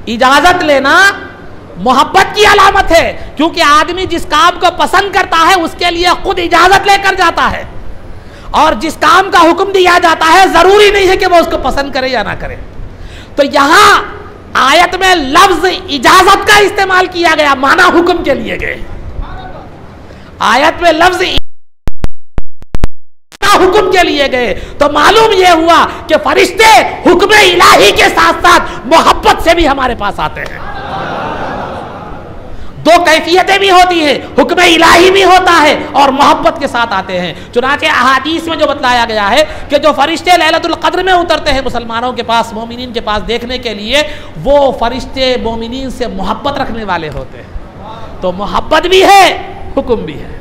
इजाजत लेना मोहब्बत की अलामत है, क्योंकि आदमी जिस काम को पसंद करता है उसके लिए खुद इजाजत लेकर जाता है, और जिस काम का हुक्म दिया जाता है जरूरी नहीं है कि वो उसको पसंद करे या ना करे। तो यहां आयत में लफ्ज इजाजत का इस्तेमाल किया गया, माना हुक्म के लिए गए। आयत में लफ्ज हुक्म के लिए गए, तो मालूम यह हुआ कि फरिश्ते हुक्म इलाही के साथ साथ मोहब्बत से भी हमारे पास आते हैं। दो कैफियतें भी होती हैं, हुक्म इलाही भी होता है और मोहब्बत के साथ आते हैं। चुनांचे अहादीस में जो बतलाया गया है कि जो फरिश्ते लैलतुल क़द्र में उतरते हैं मुसलमानों के पास, मोमिनीन के पास देखने के लिए, वो फरिश्ते मोमिनीन से मोहब्बत रखने वाले होते हैं। तो मोहब्बत भी है, हुक्म भी है,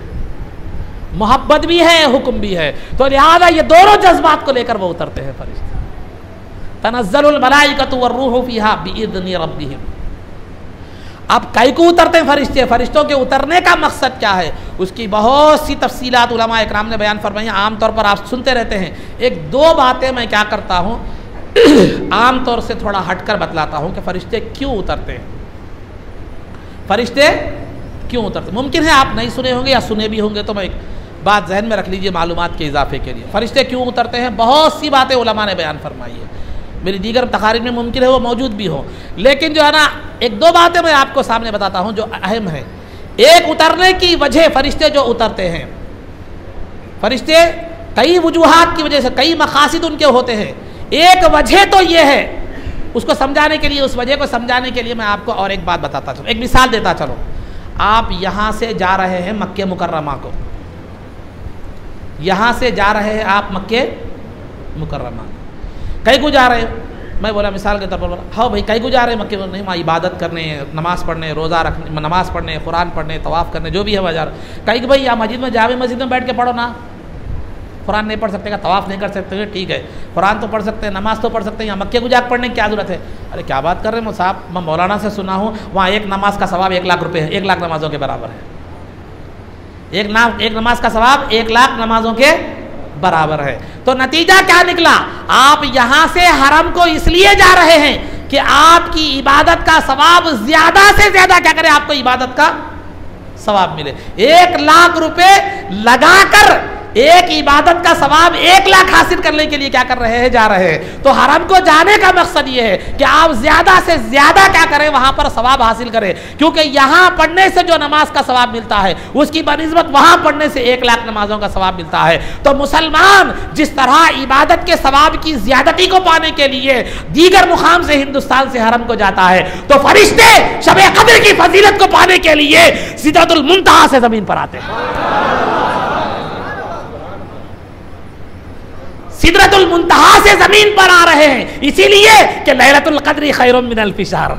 मोहब्बत भी है, हुक्म भी है। तो लिहाजा ये दोनों जज्बात को लेकर वो उतरते हैं फरिश्ते। तनज़्ज़लुल मलाइकतु वर्रूहु फ़ीहा बिइज़्नि रब्बिहिम। अब कई को उतरते हैं फरिश्ते, फरिश्तों के उतरने का मकसद क्या है, उसकी बहुत सी तफसीलात उलमा इकराम ने बयान फरमाई। आमतौर पर आप सुनते रहते हैं। एक दो बातें मैं क्या करता हूँ आमतौर से थोड़ा हटकर बतलाता हूँ कि फरिश्ते क्यों उतरते हैं, फरिश्ते क्यों उतरते। मुमकिन है आप नहीं सुने होंगे या सुने भी होंगे, तो मैं एक बात जहन में रख लीजिए मालूमात के इजाफे के लिए। फरिश्ते क्यों उतरते हैं, बहुत सी बातें उलमा ने बयान फरमाई है, मेरी दीगर तकारीर में मुमकिन है वो मौजूद भी हो, लेकिन जो है ना एक दो बातें मैं आपको सामने बताता हूँ जो अहम है। एक, उतरने की वजह, फरिश्ते जो उतरते हैं, फरिश्ते कई वजूहात की वजह से, कई मकासिद उनके होते हैं। एक वजह तो ये है, उसको समझाने के लिए, उस वजह को समझाने के लिए मैं आपको और एक बात बताता चलो, एक मिसाल देता चलो। आप यहाँ से जा रहे हैं मक्के मुकर्रमा को, यहाँ से जा रहे हैं आप मक्के मुकर्रमा, कई को जा रहे हो, मैं बोला मिसाल के तौर पर, हाँ भाई कई को जा रहे हैं मक्के, नहीं वहाँ इबादत करने, नमाज़ पढ़ने, रोज़ा रखने, नमाज़ पढ़ने, कुरान पढ़ने, तवाफ़ करने, जो भी है वह जा रहा। कई कि भाई या मस्जिद में, जावे मस्जिद में बैठ के पढ़ो ना, कुरान नहीं पढ़ सकते का, तवाफ़ नहीं कर सकते, ठीक है, कुरान तो पढ़ सकते हैं, नमाज तो पढ़ सकते हैं, यहाँ मक्के को जाकर पढ़ने की क्या ज़रूरत है। अरे क्या बात कर रहे हैं साहब, मैं मौलाना से सुना हूँ वहाँ एक नमाज का सवाब 1 लाख रुपये है, 1 लाख नमाज़ों के बराबर है। एक नमाज का सवाब 1 लाख नमाजों के बराबर है। तो नतीजा क्या निकला, आप यहाँ से हरम को इसलिए जा रहे हैं कि आपकी इबादत का सवाब ज्यादा से ज्यादा क्या करे, आपको इबादत का सवाब मिले। 1 लाख रुपए लगाकर एक इबादत का सवाब 1 लाख हासिल करने के लिए क्या कर रहे हैं, जा रहे हैं। तो हरम को जाने का मकसद ये है कि आप ज्यादा से ज्यादा क्या करें, वहां पर सवाब हासिल करें, क्योंकि यहां पढ़ने से जो नमाज का सवाब मिलता है उसकी बनिस्बत वहां पढ़ने से 1 लाख नमाजों का सवाब मिलता है। तो मुसलमान जिस तरह इबादत के सवाब की ज्यादती को पाने के लिए दीगर मुकाम से हिंदुस्तान से हरम को जाता है, तो फरिश्ते शब कद्र की फजीलत को पाने के लिए सिदरतुल मुंतहा से जमीन पर आते हैं। सिदरतुल मुंतहा से जमीन पर आ रहे हैं, इसीलिए कि लैलतुल क़द्र खैरुम मिन अल्फ़ि शहर,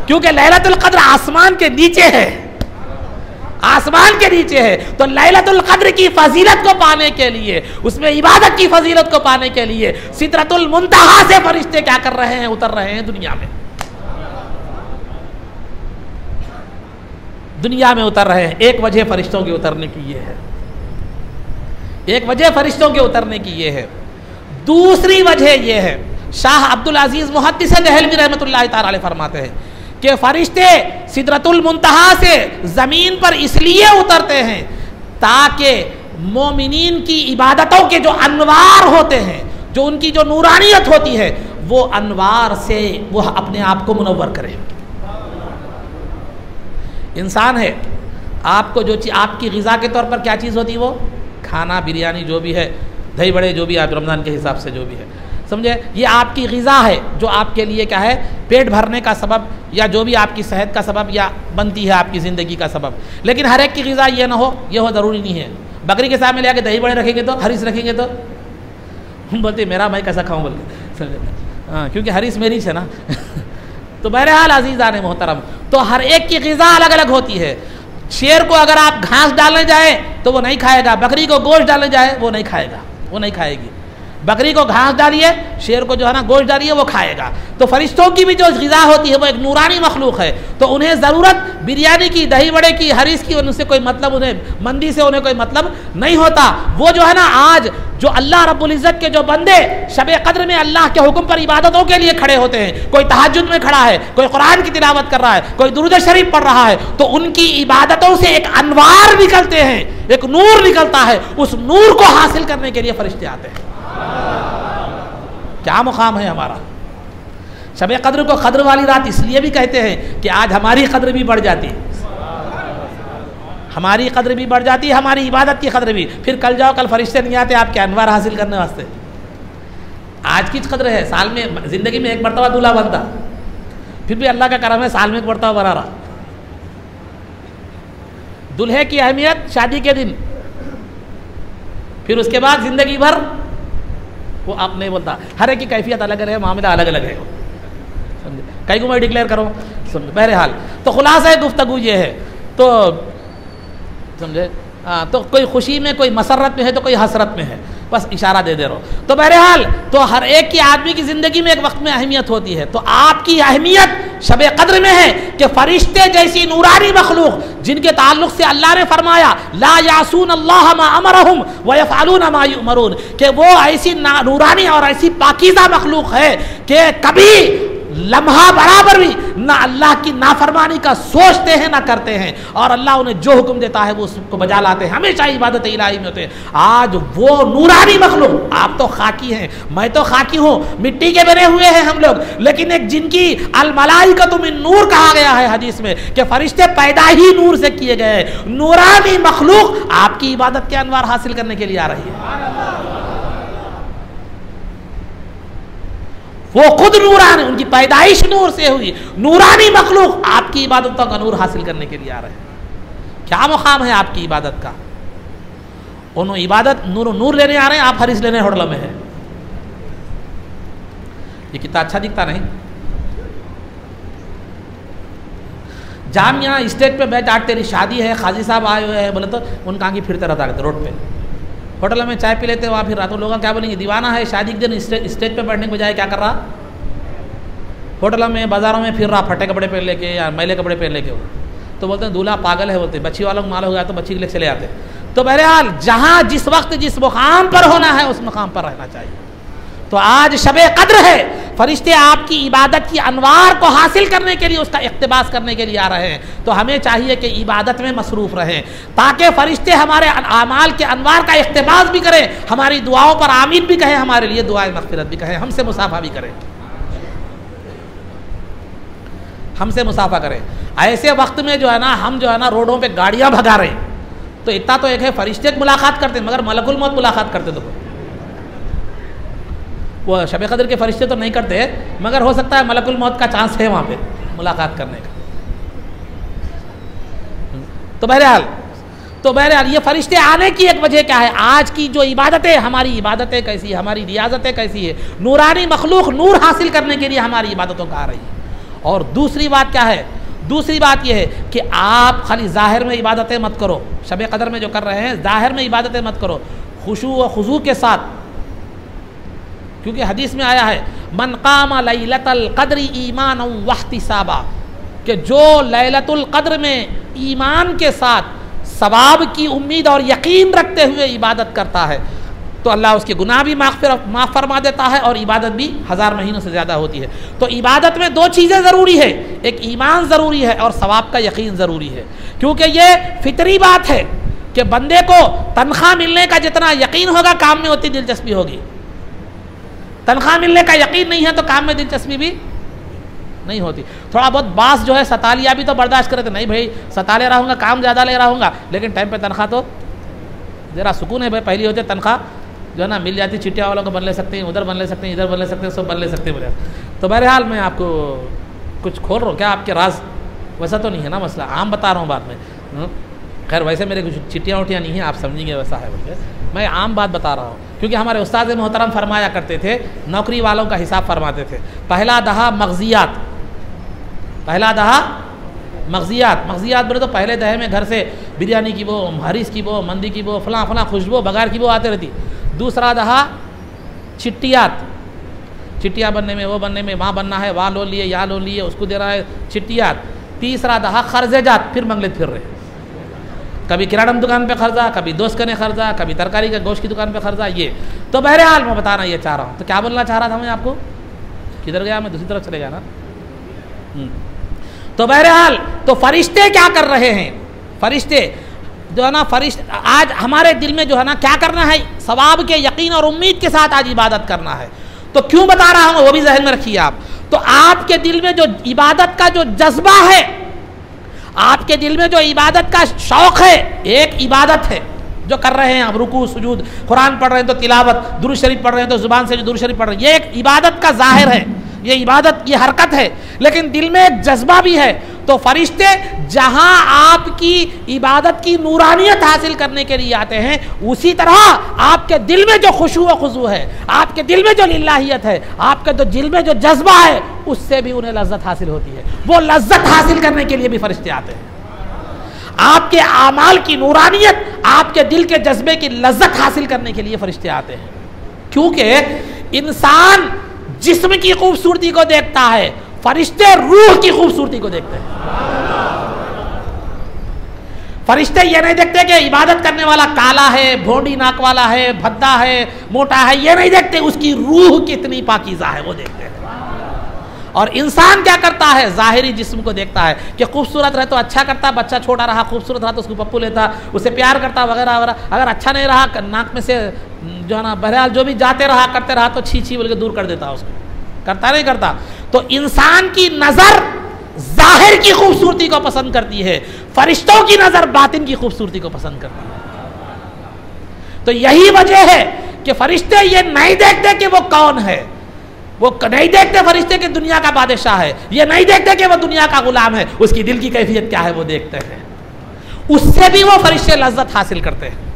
क्योंकि लैलतुल क़द्र आसमान के नीचे है, आसमान के नीचे है। तो लैलतुल क़द्र की फजीलत को पाने के लिए, उसमें इबादत की फजीलत को पाने के लिए सिदरतुल मुंतहा से फरिश्ते क्या कर रहे हैं, उतर रहे हैं दुनिया में, दुनिया में उतर रहे हैं। एक वजह फरिश्तों के उतरने की ये है, एक वजह फरिश्तों के उतरने की ये है। दूसरी वजह ये है, शाह अब्दुल अजीज मुहद्दिस देहलवी रहमतुल्लाह तआला अलैह फरमाते हैं कि फरिश्ते सिदरतुल मुंतहा से ज़मीन पर इसलिए उतरते हैं ताकि मोमिनीन की इबादतों के जो अनवार होते हैं, जो उनकी जो नूरानियत होती है, वो अनवार से वो अपने आप को मुनव्वर करें। इंसान है, आपको जो चीज़ आपकी ग़िज़ा के तौर पर क्या चीज़ होती है, वो खाना, बिरयानी जो भी है, दही बड़े जो भी आप रमज़ान के हिसाब से जो भी है, समझे, ये आपकी ग़िज़ा है जो आपके लिए क्या है, पेट भरने का सबब या जो भी आपकी सेहत का सबब या बनती है आपकी ज़िंदगी का सबब। लेकिन हर एक की ग़िज़ा ये ना हो, ये हो ज़रूरी नहीं है। बकरी के सामने ले आके दही बड़े रखेंगे तो, हरीस रखेंगे तो बोलते मेरा मैं कैसा खाऊँ बोल के, हाँ, क्योंकि हरीस मेरी है ना तो बहरहाल अज़ीज़ान मोहतरम, तो हर एक की ग़िज़ा अलग अलग होती है। शेर को अगर आप घास डालने जाए तो वो नहीं खाएगा, बकरी को गोश्त डालने जाए वो नहीं खाएगा, वो नहीं खाएगी। बकरी को घास डालिए, शेर को जो है ना गोश्त डालिए, वो खाएगा। तो फरिश्तों की भी जो ग़िज़ा होती है वो एक नूरानी मखलूक है, तो उन्हें ज़रूरत बिरयानी की, दही बड़े की, हरीस की, उनसे कोई मतलब, उन्हें मंदी से उन्हें कोई मतलब नहीं होता। वो जो है ना, आज जो अल्लाह रब्बुल इज़्ज़त के जो बंदे शब क़द्र में अल्लाह के हुक्म पर इबादतों के लिए खड़े होते हैं, कोई तहज्जुद में खड़ा है, कोई कुरान की तिलावत कर रहा है, कोई दुरूद शरीफ पढ़ रहा है, तो उनकी इबादतों से एक अनवार निकलते हैं, एक नूर निकलता है। उस नूर को हासिल करने के लिए फरिश्ते आते हैं। क्या मुकाम है हमारा। शब क़द्र को क़द्र वाली रात इसलिए भी कहते हैं कि आज हमारी क़द्र भी बढ़ जाती है, हमारी क़द्र भी बढ़ जाती है, हमारी इबादत की क़द्र भी। फिर कल जाओ, कल फरिश्ते नहीं आते आपके अनवार हासिल करने वास्ते। आज की क़द्र है, साल में, ज़िंदगी में एक मरतबा दूल्हा बनता, फिर भी अल्लाह का करम है साल में एक मरतबा बना रहा। दूल्हे की अहमियत शादी के दिन, फिर उसके बाद ज़िंदगी भर वो आप नहीं बोलता। हर एक की कैफियत अलग अलग है, मामला अलग अलग है, समझे। कई को मैं डिक्लेयर करूँ, समझे। बहरहाल तो खुलासा गुफ्तगू ये है, तो समझे, हाँ, तो कोई खुशी में, कोई मसरत में है, तो कोई हसरत में है, बस इशारा दे दे रहो। तो बहरहाल तो हर एक की आदमी की ज़िंदगी में एक वक्त में अहमियत होती है। तो आपकी अहमियत शब क़द्र में है कि फरिश्ते जैसी नूरानी मखलूक, जिनके ताल्लुक से अल्लाह ने फरमाया ला यासून अल्लाह मा अमरहुम व यफ़अलून मा युमरून, कि वो ऐसी नूरानी और ऐसी पाकीज़ा मखलूक है कि कभी लम्हा बराबर भी ना अल्लाह की नाफरमानी का सोचते हैं ना करते हैं, और अल्लाह उन्हें जो हुक्म देता है वो उसको बजा लाते हैं, हमेशा इबादत इलाही में होते हैं। आज वो नूरानी मखलूक, आप तो खाकी हैं, मैं तो खाकी हूँ, मिट्टी के बने हुए हैं हम लोग, लेकिन एक जिनकी अल मलाइकतु मिन नूर कहा गया है हदीस में कि फरिश्ते पैदा ही नूर से किए गए, नूरानी मखलूक आपकी इबादत के अनवार हासिल करने के लिए आ रही है। वो खुद नूरानी, उनकी पैदाइश नूर से हुई, नूरानी मखलूक आपकी इबादतों का नूर हासिल करने के लिए आ रहे हैं। क्या मुकाम है आपकी इबादत का। उन्होंने इबादत नूर लेने आ रहे हैं, आप हरीस लेने होटल में है। ये कितना अच्छा दिखता नहीं। जामिया स्टेज पे बैठ, आज तेरी शादी है, खाजी साहब आए हुए हैं, बोले तो उनका आगे फिरते रहता रहते रोड पे, होटल में चाय पी लेते वहाँ, फिर रातों लोग क्या बोलेंगे, दीवाना है, शादी के दिन स्टेज पे बैठने के बजाय क्या कर रहा, होटल में, बाजारों में फिर रहा, फटे कपड़े पहन लेके या मैले कपड़े पहन लेके। तो बोलते हैं दूल्हा पागल है, बोलते बच्ची वालों को माल हो गया तो बच्ची के लिए चले आते। तो बहरहाल जहाँ जिस वक्त जिस मुकाम पर होना है उस मुकाम पर रहना चाहिए। तो आज शब क़द्र है, फरिश्ते आपकी इबादत की अनवार को हासिल करने के लिए, उसका इक़्तिबास करने के लिए आ रहे हैं। तो हमें चाहिए कि इबादत में मसरूफ़ रहें, ताकि फरिश्ते हमारे आमाल के अनवार का इक़्तिबास भी करें, हमारी दुआओं पर आमीन भी कहें, हमारे लिए दुआए मग़फ़िरत भी कहें, हमसे मुसाफ़ा भी करें, हमसे मुसाफ़ा करें। ऐसे वक्त में जो है ना, हम जो है ना रोडों पे गाड़ियाँ भगा रहे हैं, तो इतना तो एक है फरिश्ते मुलाकात करते मगर मलकुल मौत मुलाकात करते, तो वो शब कदर के फरिश्ते तो नहीं करते, मगर हो सकता है मलकुल मौत का चांस है वहाँ पे मुलाकात करने का। तो बहरहाल ये फरिश्ते आने की एक वजह क्या है? आज की जो इबादतें, हमारी इबादतें कैसी है, हमारी रियाजतें कैसी है, नूरानी मखलूक नूर हासिल करने के लिए हमारी इबादतों का आ रही है। और दूसरी बात क्या है? दूसरी बात यह है कि आप खाली ज़ाहिर में इबादतें मत करो, शब कदर में जो कर रहे हैं ज़ाहिर में इबादतें मत करो, खुशू व खुजू के साथ, क्योंकि हदीस में आया है मन कामा लैलतुल क़द्र ईमान वहतिसाबा, कि जो लैलतुल क़द्र में ईमान के साथ सवाब की उम्मीद और यकीन रखते हुए इबादत करता है, तो अल्लाह उसके गुनाह भी माफ़ फरमा देता है और इबादत भी 1000 महीनों से ज़्यादा होती है। तो इबादत में दो चीज़ें ज़रूरी है, एक ईमान ज़रूरी है और सवाब का यकीन ज़रूरी है, क्योंकि ये फितरी बात है कि बंदे को तनख्वाह मिलने का जितना यकीन होगा काम में उतनी दिलचस्पी होगी। तनख्वाह मिलने का यकीन नहीं है तो काम में दिलचस्पी भी नहीं होती। थोड़ा बहुत बास जो है सता लिया भी तो बर्दाश्त करे, तो नहीं भाई सता ले रहा हूँगा, काम ज़्यादा ले रहा हूँगा, लेकिन टाइम पे तनख्वाह तो ज़रा सुकून है भाई। पहली होती है तनख्वाह जो है ना मिल जाती, चिट्ठिया वालों को बन ले सकते हैं, उधर बन ले सकते हैं, इधर बन ले सकते हैं, सब बन ले सकते हैं बोले। तो बहरहाल मैं आपको कुछ खोल रहा हूँ क्या आपके राज? वैसा तो नहीं है ना मसला, आम बता रहा हूँ बाद में। खैर वैसे मेरे कुछ चिट्ठियाँ उठियाँ नहीं हैं, आप समझेंगे वैसा है बोले, मैं आम बात बता रहा हूँ। क्योंकि हमारे उस्ताद मोहतरम फरमाया करते थे, नौकरी वालों का हिसाब फरमाते थे, पहला दहा मग़ज़ियात, पहला दहा मग़ज़ियात। मग़ज़ियात बोले तो पहले दहे में घर से बिरयानी की वो, हरीस की वो, मंदी की वो, फलां फलां खुशबू बघार की वो आते रहती। दूसरा दहा चिट्टियात, चिट्टियाँ बनने में, वो बनने में, वहाँ बनना है, वहाँ लोन लिए, यहाँ लोन लिए, उसको दे रहा है, चिट्टियात। तीसरा दहा ख़र्ज़ेजात, फिर मंगलेत फिर रहे, कभी किराना दुकान पे खर्चा, कभी दोस्त कने खर्चा, कभी तरकारी का गोश्त की दुकान पे खर्चा। ये तो बहरहाल मैं बताना ये चाह रहा हूँ। तो क्या बोलना चाह रहा था मैं आपको? किधर गया मैं? दूसरी तरफ चले गया ना। तो बहरहाल तो फरिश्ते क्या कर रहे हैं? फरिश्ते जो है ना, फरिश्ते आज हमारे दिल में जो है ना क्या करना है, सवाब के यकीन और उम्मीद के साथ आज इबादत करना है। तो क्यों बता रहा हूँ वो भी जहन में रखिए आप। तो आपके दिल में जो इबादत का जो जज्बा है, आपके दिल में जो इबादत का शौक़ है, एक इबादत है जो कर रहे हैं आप, रुकू सुजूद, कुरान पढ़ रहे हैं तो तिलावत, दुरूद शरीफ पढ़ रहे हैं तो ज़ुबान से जो दुरूद शरीफ पढ़ रहे हैं, ये एक इबादत का ज़ाहिर है, ये इबादत, ये हरकत है, लेकिन दिल में एक जज्बा भी है। तो फरिश्ते जहां आपकी इबादत की नूरानियत हासिल करने के लिए आते हैं, उसी तरह आपके दिल में जो खुशू व खुजू है, आपके दिल में जो लिल्लाहियत है, आपके तो दिल में जो जज्बा है, उससे भी उन्हें लज्जत हासिल होती है। वो लज्जत हासिल करने के लिए भी फरिश्ते आते हैं। आपके आमाल की नूरानियत, आपके दिल के जज्बे की लज्जत हासिल करने के लिए फरिश्ते आते हैं। क्योंकि इंसान जिस्म की खूबसूरती को देखता है, फरिश्ते रूह की खूबसूरती को देखते हैं। फरिश्ते ये नहीं देखते कि इबादत करने वाला काला है, भोंडी नाक वाला है, भद्दा है, मोटा है, ये नहीं देखते, उसकी रूह कितनी पाकीज़ा है वो देखते हैं। और इंसान क्या करता है? ज़ाहिरी जिस्म को देखता है कि खूबसूरत रहे तो अच्छा करता, बच्चा छोटा रहा, खूबसूरत रहा तो उसको पप्पू लेता, उसे प्यार करता वगैरह वगैरह। अगर अच्छा नहीं रहा, नाक में से जो है ना बहरहाल जो भी जाते रहा करते रहा तो छी छी बोल के दूर कर देता उसको, करता नहीं करता। तो इंसान की नज़र ज़ाहिर की खूबसूरती को पसंद करती है, फरिश्तों की नज़र बातिन की खूबसूरती को पसंद करती है। तो यही वजह है कि फरिश्ते ये नहीं देखते कि वो कौन है, वो नहीं देखते फरिश्ते कि दुनिया का बादशाह है, ये नहीं देखते कि वो दुनिया का गुलाम है, उसकी दिल की कैफियत क्या है वो देखते हैं। उससे भी वो फरिश्ते लज्जत हासिल करते हैं।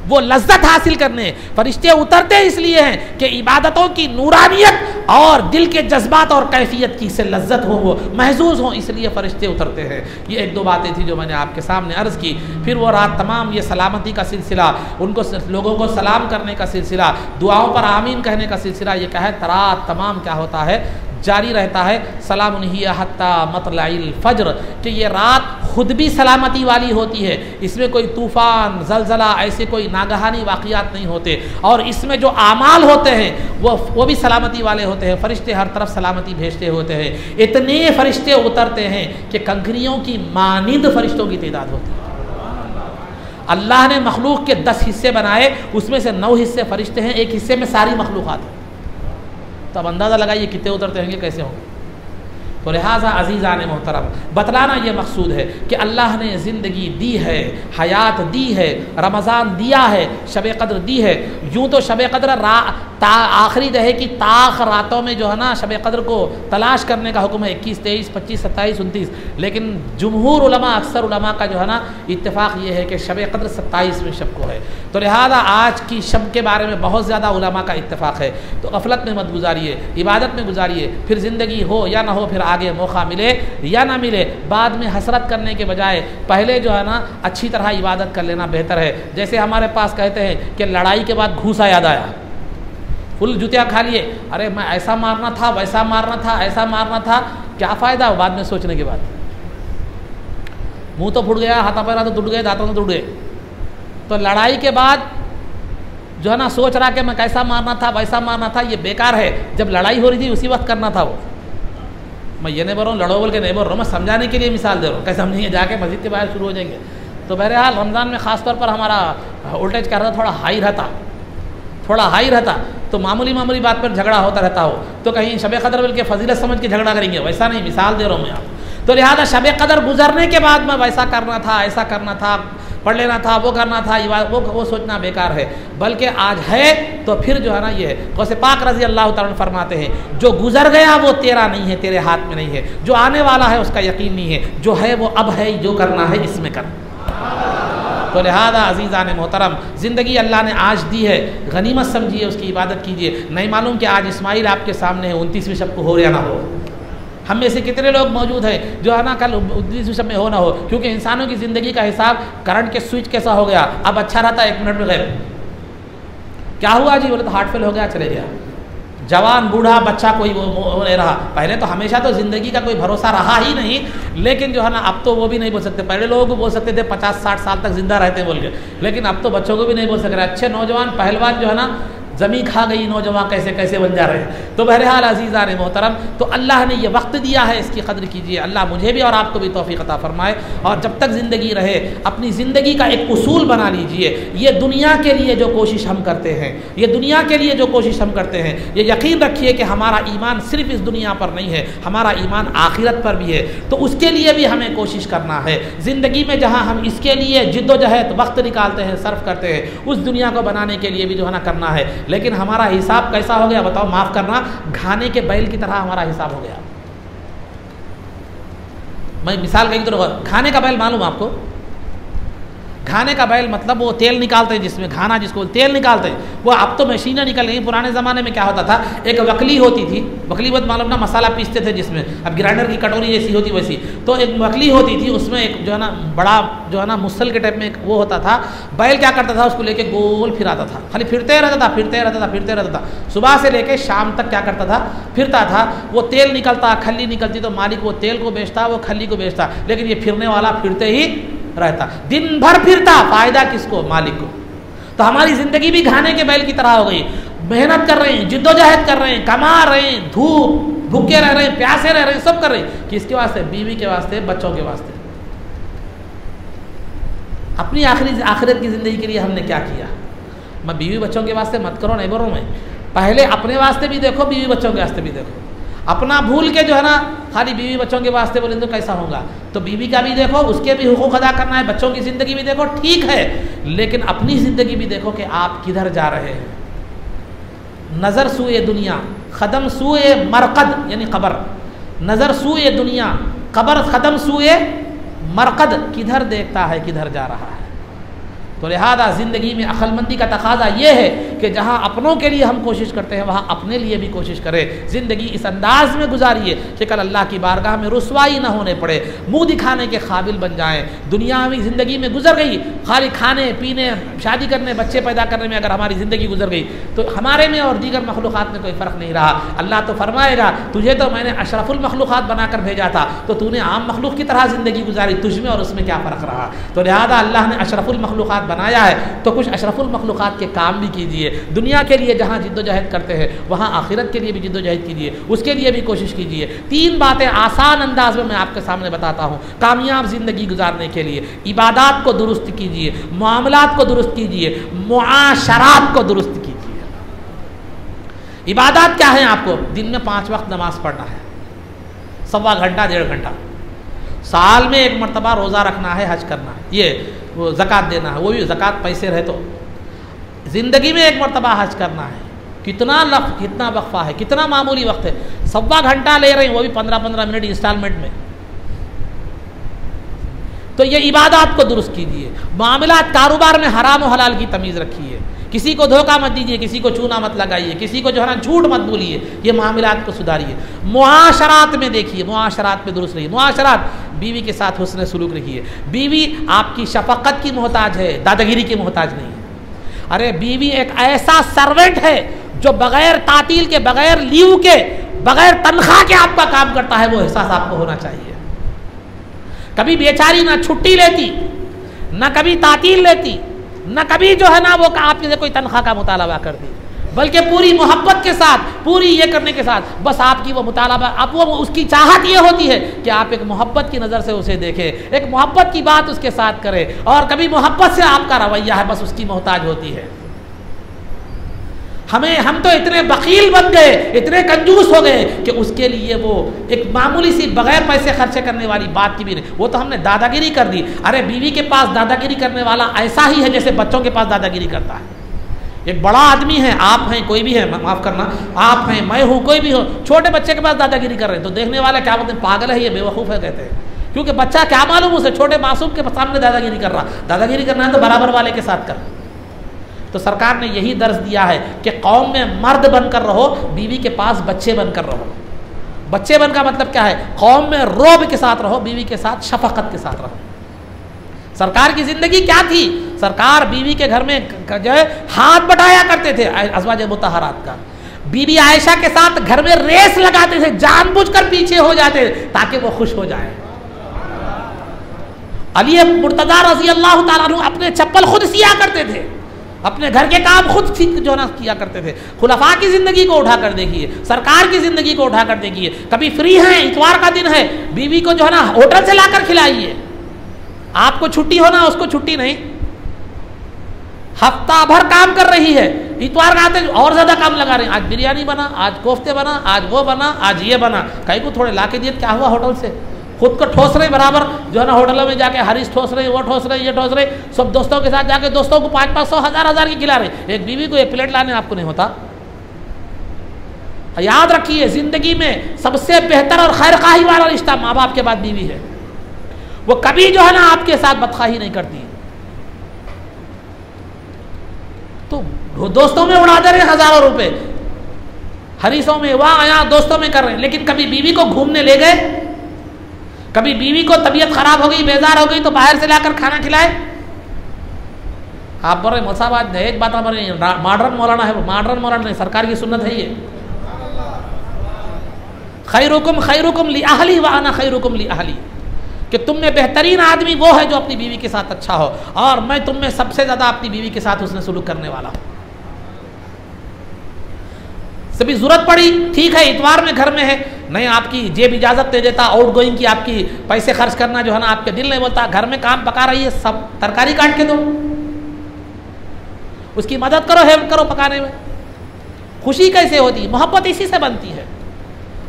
वो लज्जत हासिल करने फरिश्ते उतरते इसलिए हैं कि इबादतों की नूरानियत और दिल के जज्बात और कैफियत की से लज्जत हो, वो महसूस हो, इसलिए फरिश्ते उतरते हैं। ये एक दो बातें थी जो मैंने आपके सामने अर्ज़ की। फिर वो रात तमाम ये सलामती का सिलसिला, उनको लोगों को सलाम करने का सिलसिला, दुआओं पर आमीन कहने का सिलसिला, ये क्या है? रात तमाम क्या होता है? जारी रहता है, सलामुन हिया हत्ता मतलाइल फज्र, कि ये रात खुद भी सलामती वाली होती है, इसमें कोई तूफ़ान ज़लज़ला ऐसे कोई नागहानी वाक़ियात नहीं होते, और इसमें जो आमाल होते हैं वो भी सलामती वाले होते हैं, फ़रिश्ते हर तरफ सलामती भेजते होते हैं। इतने फ़रिश्ते उतरते हैं कि कंकरियों की मानिंद फ़रिश्तों की तादाद होती है। अल्लाह ने मखलूक के 10 हिस्से बनाए, उसमें से 9 हिस्से फ़रिश्ते हैं, एक हिस्से में सारी मखलूक़ात है। तो अब अंदाज़ा लगाइए कितने उतरते होंगे, कैसे होंगे। तो लिहाजा अज़ीज़ान मोहतरम, बतलाना ये मकसूद है कि अल्लाह ने ज़िंदगी दी है, हयात दी है, रमज़ान दिया है, शब क़द्र दी है। यूँ तो शब क़द्र आखिरी दहे की ताख रातों में जो है ना शब क़द्र को तलाश करने का हुक्म है, 21, 23, 25, 27, 29, लेकिन जुमहूर उलमा, अक्सर उलमा का जो है ना इत्तेफाक ये है कि शब क़द्र 27वें शब को है। तो लिहाजा आज की शब के बारे में बहुत ज़्यादा उलमा का इत्तेफाक है। तो गफलत में मत गुजारिए, इबादत में गुजारिए, फिर ज़िंदगी हो या ना हो, फिर आगे मौका मिले या ना मिले, बाद में हसरत करने के बजाय पहले जो है ना अच्छी तरह इबादत कर लेना बेहतर है। जैसे हमारे पास कहते हैं कि लड़ाई के बाद घूसा याद आया, फुल जुतिया खा लिए, अरे मैं ऐसा मारना था, वैसा मारना था, ऐसा मारना था, क्या फ़ायदा बाद में सोचने के बाद। मुंह तो फुट गया, हाथा पैरा तो टूट गए, दांतों तो टूट गए। तो लड़ाई के बाद जो है ना सोच रहा कि मैं कैसा मारना था, वैसा मारना था, ये बेकार है। जब लड़ाई हो रही थी उसी वक्त करना था वो। मैं ये नहीं बोल रहा हूँ लड़ो बोल के नहीं बोल रहा हूँ, मैं समझाने के लिए मिसाल दे रहा हूँ, कैसे समझेंगे, जाके मस्जिद के बाहर शुरू हो जाएंगे। तो बहरहाल रमज़ान में ख़ास तौर पर हमारा वोल्टेज क्या रहता, थोड़ा हाई रहता, तो मामूली बात पर झगड़ा होता रहता हो, तो कहीं शब क़द्र बल्कि फजीलत समझ के झगड़ा करेंगे, वैसा नहीं, मिसाल दे रहा हूँ मैं आप। तो लिहाजा शब क़द्र गुजरने के बाद मैं वैसा करना था, ऐसा करना था, पढ़ लेना था, वो करना था, वो सोचना बेकार है। बल्कि आज है तो फिर जो है ना ये गौसे पाक रज़ी अल्लाह तआला फरमाते हैं, जो गुजर गया वो तेरा नहीं है, तेरे हाथ में नहीं है, जो आने वाला है उसका यकीन नहीं है, जो है वो अब है, जो करना है इसमें कर। तो लिहाजा अज़ीज़ान मोहतरम, ज़िंदगी अल्लाह ने आज दी है, गनीमत समझिए, उसकी इबादत कीजिए। नहीं मालूम कि आज इस्माइल आपके सामने है, 29वीं शब को हो या ना हो। हम में से कितने लोग मौजूद हैं जो है ना कल 29वीं शब में हो ना हो, क्योंकि इंसानों की ज़िंदगी का हिसाब करंट के स्विच कैसा हो गया, अब अच्छा रहता है 1 मिनट में गैर, क्या हुआ जी, बोले तो हार्ट फेल हो गया, चले गया। जवान बूढ़ा बच्चा कोई वो नहीं रहा। पहले तो हमेशा तो ज़िंदगी का कोई भरोसा रहा ही नहीं, लेकिन जो है ना अब तो वो भी नहीं बोल सकते। पहले लोग बोल सकते थे 50-60 साल तक जिंदा रहते बोल के, लेकिन अब तो बच्चों को भी नहीं बोल सक रहे। अच्छे नौजवान पहलवान जो है ना ज़मीन खा गई, नौजवान कैसे कैसे बन जा रहे हैं। तो बहरहाल अज़ीज़ान मोहतरम, तो अल्लाह ने ये वक्त दिया है, इसकी कदर कीजिए। अल्लाह मुझे भी और आपको भी तौफ़ीक़ अता फ़रमाए। और जब तक ज़िंदगी रहे अपनी ज़िंदगी का एक उसूल बना लीजिए। ये दुनिया के लिए जो कोशिश हम करते हैं, ये दुनिया के लिए जो कोशिश हम करते हैं, ये यकीन रखिए कि हमारा ईमान सिर्फ़ इस दुनिया पर नहीं है, हमारा ईमान आखिरत पर भी है। तो उसके लिए भी हमें कोशिश करना है। ज़िंदगी में जहाँ हम इसके लिए जिद्दोजहद वक्त निकालते हैं, सर्फ करते हैं, उस दुनिया को बनाने के लिए भी जो है ना करना है। लेकिन हमारा हिसाब कैसा हो गया बताओ, माफ़ करना, खाने के बैल की तरह हमारा हिसाब हो गया। मैं मिसाल कहीं तो खाने का बैल मालूम आपको? खाने का बैल मतलब वो तेल निकालते हैं, जिसमें खाना जिसको तेल निकालते हैं, वो अब तो मशीनें निकल गई। पुराने ज़माने में क्या होता था, एक वकली होती थी, वकली बहुत मालूम ना, मसाला पीसते थे जिसमें, अब ग्राइंडर की कटोरी जैसी होती वैसी, तो एक वकली होती थी, उसमें एक जो है ना बड़ा जो है ना मुसल के टाइप में एक वो होता था। बैल क्या करता था, उसको लेके गोल फिराता था, खाली फिरते रहता था, सुबह से लेके शाम तक क्या करता था, फिरता था। वो तेल निकलता, खल्ली निकलती, तो मालिक वो तेल को बेचता, वो खल्ली को बेचता, लेकिन ये फिरने वाला फिरते ही रहता, दिन भर फिरता, फायदा किसको, मालिक को। तो हमारी जिंदगी भी खाने के बैल की तरह हो गई। मेहनत कर रहे हैं, जिद्दोजहद कर रहे हैं, कमा रहे हैं, भूखे रह रहे हैं, प्यासे रह रहे हैं, सब कर रहे हैं, किसके वास्ते, बीवी के वास्ते, बच्चों के वास्ते। अपनी आखिरत की जिंदगी के लिए हमने क्या किया? मैं बीवी बच्चों के वास्ते मत करो, नहीं बोल रहा हूं मैं, पहले अपने वास्ते भी देखो, बीवी बच्चों के वास्ते भी देखो। अपना भूल के जो है ना खाली बीवी बच्चों के वास्ते बोले तो कैसा होगा? तो बीवी का भी देखो, उसके भी हुकूक अदा करना है, बच्चों की ज़िंदगी भी देखो, ठीक है, लेकिन अपनी ज़िंदगी भी देखो कि आप किधर जा रहे हैं। नज़र सूए दुनिया, ख़दम सूए मरकद यानी कब्र, नज़र सूए दुनिया, कब्र ख़दम सूए मरकद, किधर देखता है, किधर जा रहा है। तो लिहाजा ज़िंदगी में अक्लमंदी का तकाजा ये है कि जहाँ अपनों के लिए हम कोशिश करते हैं वहाँ अपने लिए भी कोशिश करें। ज़िंदगी इस अंदाज में गुजारिए कि कल अल्लाह की बारगाह में रुसवाई ना होने पड़े, मुँह दिखाने के काबिल बन जाएँ। दुनियावी ज़िंदगी में गुजर गई, खाली खाने पीने शादी करने बच्चे पैदा करने में अगर हमारी ज़िंदगी गुजर गई तो हमारे में और दीगर मखलूक़ात में कोई फ़र्क नहीं रहा। अल्लाह तो फरमाएगा तुझे तो मैंने अशरफुल मखलूक़ात बनाकर भेजा था, तो तूने आम मखलूक़ की तरह ज़िंदगी गुजारी, तुझमें और उसमें क्या फ़र्क रहा। तो लिहाजा अल्लाह ने अशरफुल मखलूक़ात बनाया है तो कुछ अशरफुल मखलूक़ात के काम भी कीजिए। दुनिया के लिए जहाँ जिद्दोजहद करते हैं वहाँ आखिरत के लिए भी जिद्दोजहद कीजिए, उसके लिए भी कोशिश कीजिए। 3 बातें आसान अंदाज में मैं आपके सामने बताता हूँ कामयाब ज़िंदगी गुजारने के लिए। इबादत को दुरुस्त कीजिए, मामलात को दुरुस्त कीजिए, मुआशरात को दुरुस्त कीजिए। इबादत क्या है? आपको दिन में 5 वक्त नमाज पढ़ना है, 1.25 घंटा 1.5 घंटा। साल में 1 मरतबा रोज़ा रखना है, हज करना है, ये वो ज़कात देना है, वो भी ज़कात पैसे रहे तो। ज़िंदगी में 1 मरतबा हज करना है। कितना वक्फा है, कितना मामूली वक्त है। 1.25 घंटा ले रहे हैं, वो भी 15-15 मिनट इंस्टॉलमेंट में। तो ये इबादत को दुरुस्त कीजिए। मामलात कारोबार में हराम और हलाल की तमीज़ रखिए, किसी को धोखा मत दीजिए, किसी को चूना मत लगाइए, किसी को जो है ना झूठ मत बोलिए, ये मामलात को सुधारिए। मुआशरात में देखिए, मुआशरात में दुरुस्त रहिए। मुआशरात, बीवी के साथ हुस्न सलूक रखिए। बीवी आपकी शफकत की मोहताज है, दादागिरी की मोहताज नहीं है। अरे बीवी एक ऐसा सर्वेंट है जो बगैर तातील के, बगैर लीव के, बगैर तनख्वाह के आपका काम करता है, वो एहसास आपको होना चाहिए। कभी बेचारी ना छुट्टी लेती, ना कभी तातील लेती, न कभी जो है ना वो आपके से कोई तनख्वाह का मुतालबा कर दी, बल्कि पूरी मोहब्बत के साथ, पूरी ये करने के साथ बस आपकी वो मुतालबा, अब वो उसकी चाहत ये होती है कि आप एक मोहब्बत की नज़र से उसे देखें, एक मोहब्बत की बात उसके साथ करें। और कभी मोहब्बत से आपका रवैया है बस उसकी मोहताज होती है। हम तो इतने बकील बन गए, इतने कंजूस हो गए कि उसके लिए वो एक मामूली सी बगैर पैसे खर्चे करने वाली बात की भी नहीं, वो तो हमने दादागिरी कर दी। अरे बीवी के पास दादागिरी करने वाला ऐसा ही है जैसे बच्चों के पास दादागिरी करता है। एक बड़ा आदमी है, आप हैं, कोई भी है, माफ़ करना, आप हैं, मैं हूँ, कोई भी हो, छोटे बच्चे के पास दादागिरी कर रहे हैं तो देखने वाला क्या बोलते हैं, पागल है, ये बेवकूफ़ है कहते हैं। क्योंकि बच्चा क्या मालूम उसे, छोटे मासूम के सामने दादागिरी कर रहा। दादागिरी करना है तो बराबर वाले के साथ कर। तो सरकार ने यही दर्ज दिया है कि कौम में मर्द बनकर रहो, बीवी के पास बच्चे बनकर रहो। बच्चे बन का मतलब क्या है? कौम में रोब के साथ रहो, बीवी के साथ शफकत के साथ रहो। सरकार की जिंदगी क्या थी? सरकार बीवी के घर में जो है हाथ बटाया करते थे अज़वाज मुतहरात का। बीबी आयशा के साथ घर में रेस लगाते थे, जानबूझकर पीछे हो जाते ताकि वो खुश हो जाए। अली मुर्तज़ा रज़ी अल्लाह ताला अन्हु अपने चप्पल खुद सिया करते थे, अपने घर के काम खुद जो ना किया करते थे। खुलफा की ज़िंदगी को उठा कर देखिए, सरकार की ज़िंदगी को उठा कर देखिए। कभी फ्री हैं, इतवार का दिन है, बीवी को जो है ना होटल से लाकर खिलाइए। आपको छुट्टी हो ना, उसको छुट्टी नहीं, हफ्ता भर काम कर रही है, इतवार का आते और ज़्यादा काम लगा रहे हैं। आज बिरयानी बना, आज कोफ्ते बना, आज वो बना, आज ये बना। कहीं को थोड़े ला के दिए, क्या हुआ होटल से? खुद को ठोस रहे बराबर, जो है ना होटलों में जाके हरीश ठोस रहे, वो ठोस रहे, ये ठोस रहे, सब दोस्तों के साथ जाके दोस्तों को 500-500, 1000-1000 की खिला रहे। एक बीवी को 1 प्लेट लाने आपको नहीं होता। याद रखिए, जिंदगी में सबसे बेहतर और खैरखाही वाला रिश्ता माँ बाप के बाद बीवी है। वो कभी जो है ना आपके साथ बदखाही नहीं करती। तो दोस्तों में उड़ा दे रहे हज़ारों रुपए, हरीसों में, वहाँ यहाँ दोस्तों में कर रहे हैं, लेकिन कभी बीवी को घूमने ले गए? कभी बीवी को तबीयत खराब हो गई, बेजार हो गई तो बाहर से लाकर खाना खिलाए? आप बोल रहे मौसा बात है, एक बात हमारे मॉडर्न मौलाना है, मॉडर्न मौलाना नहीं, सरकार की सुन्नत है ये। खैरुकुम खैरुकुम ली अहली व अना खैरुकुम ली अहली, कि तुम में बेहतरीन आदमी वो है जो अपनी बीवी के साथ अच्छा हो, और मैं तुम में सबसे ज़्यादा अपनी बीवी के साथ उसने सुलूक करने वाला हूँ। सभी ज़रूरत पड़ी, ठीक है इतवार में घर में है, नहीं आपकी जेब इजाज़त दे देता, आउट गोइंग की आपकी पैसे खर्च करना जो है ना आपके दिल नहीं बोलता, घर में काम पका रही है, सब तरकारी काट के दो, उसकी मदद करो, हेल्प करो पकाने में। खुशी कैसे होती है? मोहब्बत इसी से बनती है।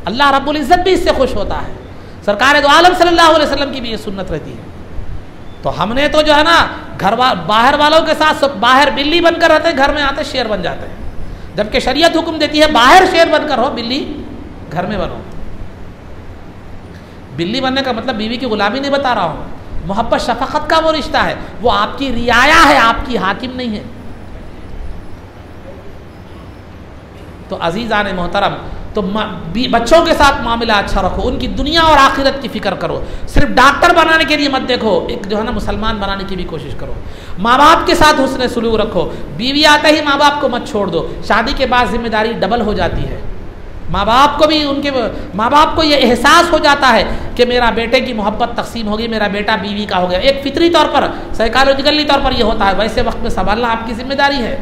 अल्लाह रब्बुल इज़्ज़त भी इससे खुश होता है। सरकार दो आलम सल्लल्लाहु अलैहि वसल्लम की भी ये सुन्नत रहती है। तो हमने तो जो है ना बाहर वालों के साथ बाहर बिल्ली बनकर रहते हैं, घर में आते शेर बन जाते हैं। जबकि शरीयत हुक्म देती है बाहर शेर बनकर हो, बिल्ली घर में बनो। बिल्ली बनने का मतलब बीवी की गुलामी नहीं बता रहा हूँ, मोहब्बत शफकत का वो रिश्ता है, वो आपकी रियाया है, आपकी हाकिम नहीं है। तो अजीज़ान मोहतरम, तो बच्चों के साथ मामला अच्छा रखो, उनकी दुनिया और आखिरत की फ़िक्र करो। सिर्फ डॉक्टर बनाने के लिए मत देखो, एक जो है ना मुसलमान बनाने की भी कोशिश करो। माँ बाप के साथ हुस्न सुलूक रखो, बीवी आते ही माँ बाप को मत छोड़ दो। शादी के बाद जिम्मेदारी डबल हो जाती है। माँ बाप को भी उनके माँ बाप को ये एहसास हो जाता है कि मेरा बेटे की मोहब्बत तकसीम होगी, मेरा बेटा बीवी का हो गया। एक फितरी तौर पर, साइकोलॉजिकली तौर पर ये होता है। वैसे वक्त में संभालना आपकी जिम्मेदारी है।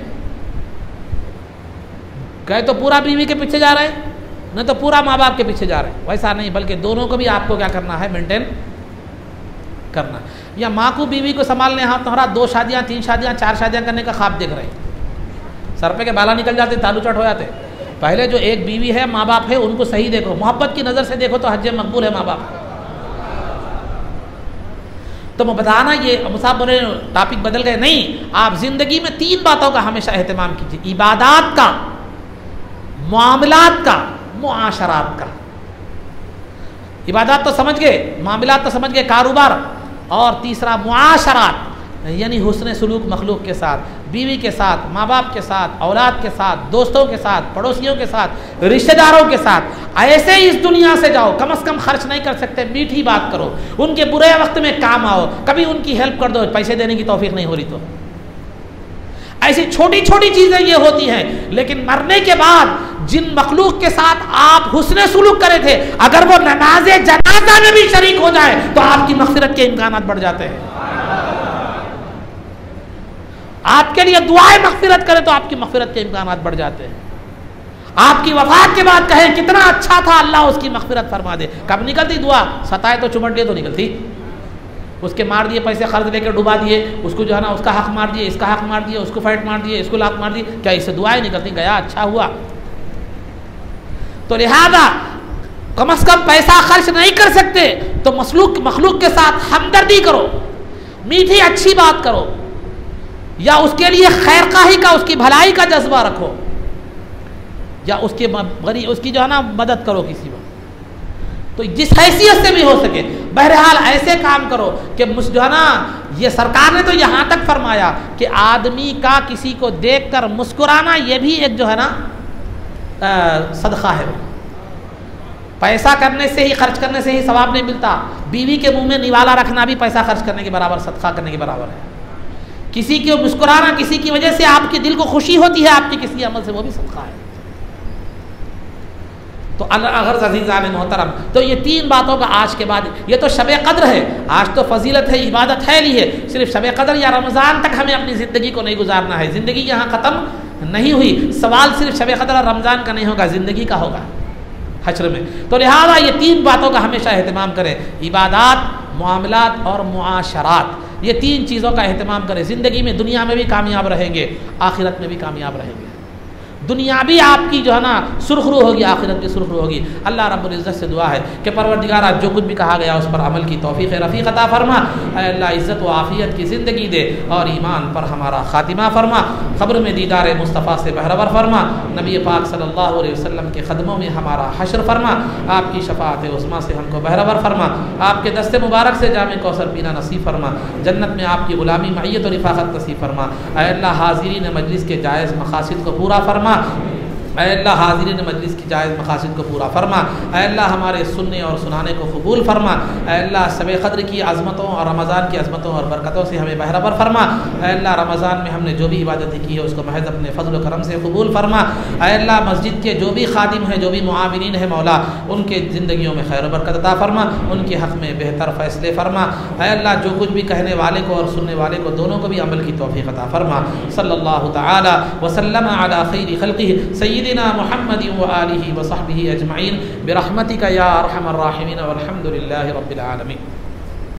कहे तो पूरा बीवी के पीछे जा रहे हैं, नहीं तो पूरा माँ बाप के पीछे जा रहे हैं। वैसा नहीं, बल्कि दोनों को भी आपको क्या करना है, मेंटेन करना। या माँ को बीवी को संभालने हाथ तुम्हारा 2 शादियाँ 3 शादियाँ 4 शादियाँ करने का ख्वाब देख रहे हैं, सर पे के बाला निकल जाते, तालू चट हो जाते। पहले जो एक बीवी है, माँ बाप है, उनको सही देखो, मोहब्बत की नज़र से देखो तो हज मकबूल है माँ बाप। तो मैं बताना, ये मुसाब बोले टॉपिक बदल गए, नहीं, आप ज़िंदगी में 3 बातों का हमेशा एहतमाम कीजिए, इबादात का, मामलात का, मुआशरात का। इबादत तो समझ गए, मामलात तो समझ गए, कारोबार, और तीसरा मुआशरात, यानी हुस्न सुलूक मखलूक के साथ, बीवी के साथ, माँ बाप के साथ, औलाद के साथ, दोस्तों के साथ, पड़ोसियों के साथ, रिश्तेदारों के साथ। ऐसे ही इस दुनिया से जाओ। कम से कम खर्च नहीं कर सकते, मीठी बात करो, उनके बुरे वक्त में काम आओ, कभी उनकी हेल्प कर दो, पैसे देने की तौफीक नहीं हो रही तो। ऐसी छोटी छोटी चीज़ें ये होती हैं। लेकिन मरने के बाद जिन मखलूक के साथ आप हुस्न सुलूक करे थे, अगर वो नमाज जनाजा में भी शरीक हो जाए तो आपकी मग़फ़िरत के इम्कानात बढ़ जाते हैं। आपके लिए दुआएं मग़फ़िरत करे तो आपकी मग़फ़िरत के इम्कानात बढ़ जाते हैं। आपकी वफ़ात के बाद कहें कितना अच्छा था, अल्लाह उसकी मग़फ़िरत फरमा दे। कब निकलती दुआ? सताए तो चुमट दिए तो निकलती। उसके मार दिए, पैसे कर्ज लेकर डुबा दिए, उसको जो है ना उसका हक मार दिए, इसका हक मार दिए, उसको फैट मार दिए, इसको लाख मार दिए, क्या इससे दुआएं निकलती? गया अच्छा हुआ। तो लिहाजा कम से कम पैसा खर्च नहीं कर सकते तो मखलूक के साथ हमदर्दी करो, मीठी अच्छी बात करो, या उसके लिए खैरखाही का, उसकी भलाई का जज्बा रखो, या उसकी जो है ना मदद करो किसी वक्त, तो जिस हैसियत से भी हो सके। बहरहाल ऐसे काम करो कि जो है ना, ये सरकार ने तो यहाँ तक फरमाया कि आदमी का किसी को देखकर मुस्कुराना ये भी एक जो है ना सदका है। पैसा करने से ही, खर्च करने से ही सवाब नहीं मिलता। बीवी के मुंह में निवाला रखना भी पैसा खर्च करने के बराबर, सदका करने के बराबर है। किसी को मुस्कुराना, किसी की वजह से आपके दिल को खुशी होती है आपके किसी अमल से, वो भी सदका है। तो अगर अज़ीज़ान मोहतरम, तो ये 3 बातों का आज के बाद, ये तो शब कद्र है, आज तो फजीलत है, इबादत है ली है। सिर्फ शब कद्र या रमज़ान तक हमें अपनी ज़िंदगी को नहीं गुजारना है। ज़िंदगी यहाँ ख़त्म नहीं हुई। सवाल सिर्फ शब कद्र और रमज़ान का नहीं होगा, ज़िंदगी का होगा हश्र में। तो लिहाजा ये 3 बातों का हमेशा एहतमाम करें, इबादत, मामलात और मुआशरात। ये 3 चीज़ों का एहतमाम करें। ज़िंदगी में दुनिया में भी कामयाब रहेंगे, आखिरत में भी कामयाब रहेंगे। दुनिया भी आपकी जो है ना सुरखरू होगी, आखिरत भी सुरखरू होगी। अल्लाह रब्बुल इज़्ज़त से दुआ है कि परवरदिगार आज जो कुछ भी कहा गया उस पर अमल की तौफीक रफ़ीक अता फरमा। अल्लाह इज़्ज़त व आफ़ियत की ज़िंदगी दे और ईमान पर हमारा ख़ातिमा फरमा। क़ब्र में दीदार मुस्तफ़ा से बहरवर फरमा। नबी पाक सल्लल्लाहु अलैहि वसल्लम के क़दमों में हमारा हश्र फरमा। आपकी शफ़ाअत उस्मा से हमको बहरवर फरमा। आपके दस्ते मुबारक से जामे कौसर पीना नसीब फरमा। जन्नत में आपकी ग़ुलामी मइयत और रिफ़ाक़त नसीब फरमा। अल्लाह हाज़िरीन मजलिस के जायज़ मक़ासिद को पूरा फरमा। अल्लाह हाज़िरीन मजलिस की जायज़ मक़ासिद को पूरा फरमा। अल्लाह हमारे सुनने और सुनाने को कबूल फरमा। अल्लाह शब क़द्र की अज़मतों और रमज़ान की अज़मतों और बरकतों से हमें बहरवर फरमा। अल्लाह रमज़ान में हमने जो भी इबादतें की है उसको महज़ अपने फ़ज़ल व करम से कबूल फरमा। अल्लाह मस्जिद के जो भी खादिम हैं, जो भी मुआविनीन हैं मौला, उनके ज़िंदगियों में खैर बरकत अता फरमा, उनके हक़ में बेहतर फ़ैसले फरमा। अल्लाह जो कुछ भी कहने वाले को और सुनने वाले को दोनों को भी अमल की तौफ़ीक़ अता फरमा। सल्लल्लाहु तआला व सल्लम अला खैरि खल्क़िहि सय्यिदिना मुहम्मदिन व आलिहि व सहबिहि अजमईन बिरहमतिका या अरहमर राहिमीन वल्हम्दुलिल्लाहि रब्बिल आलमीन।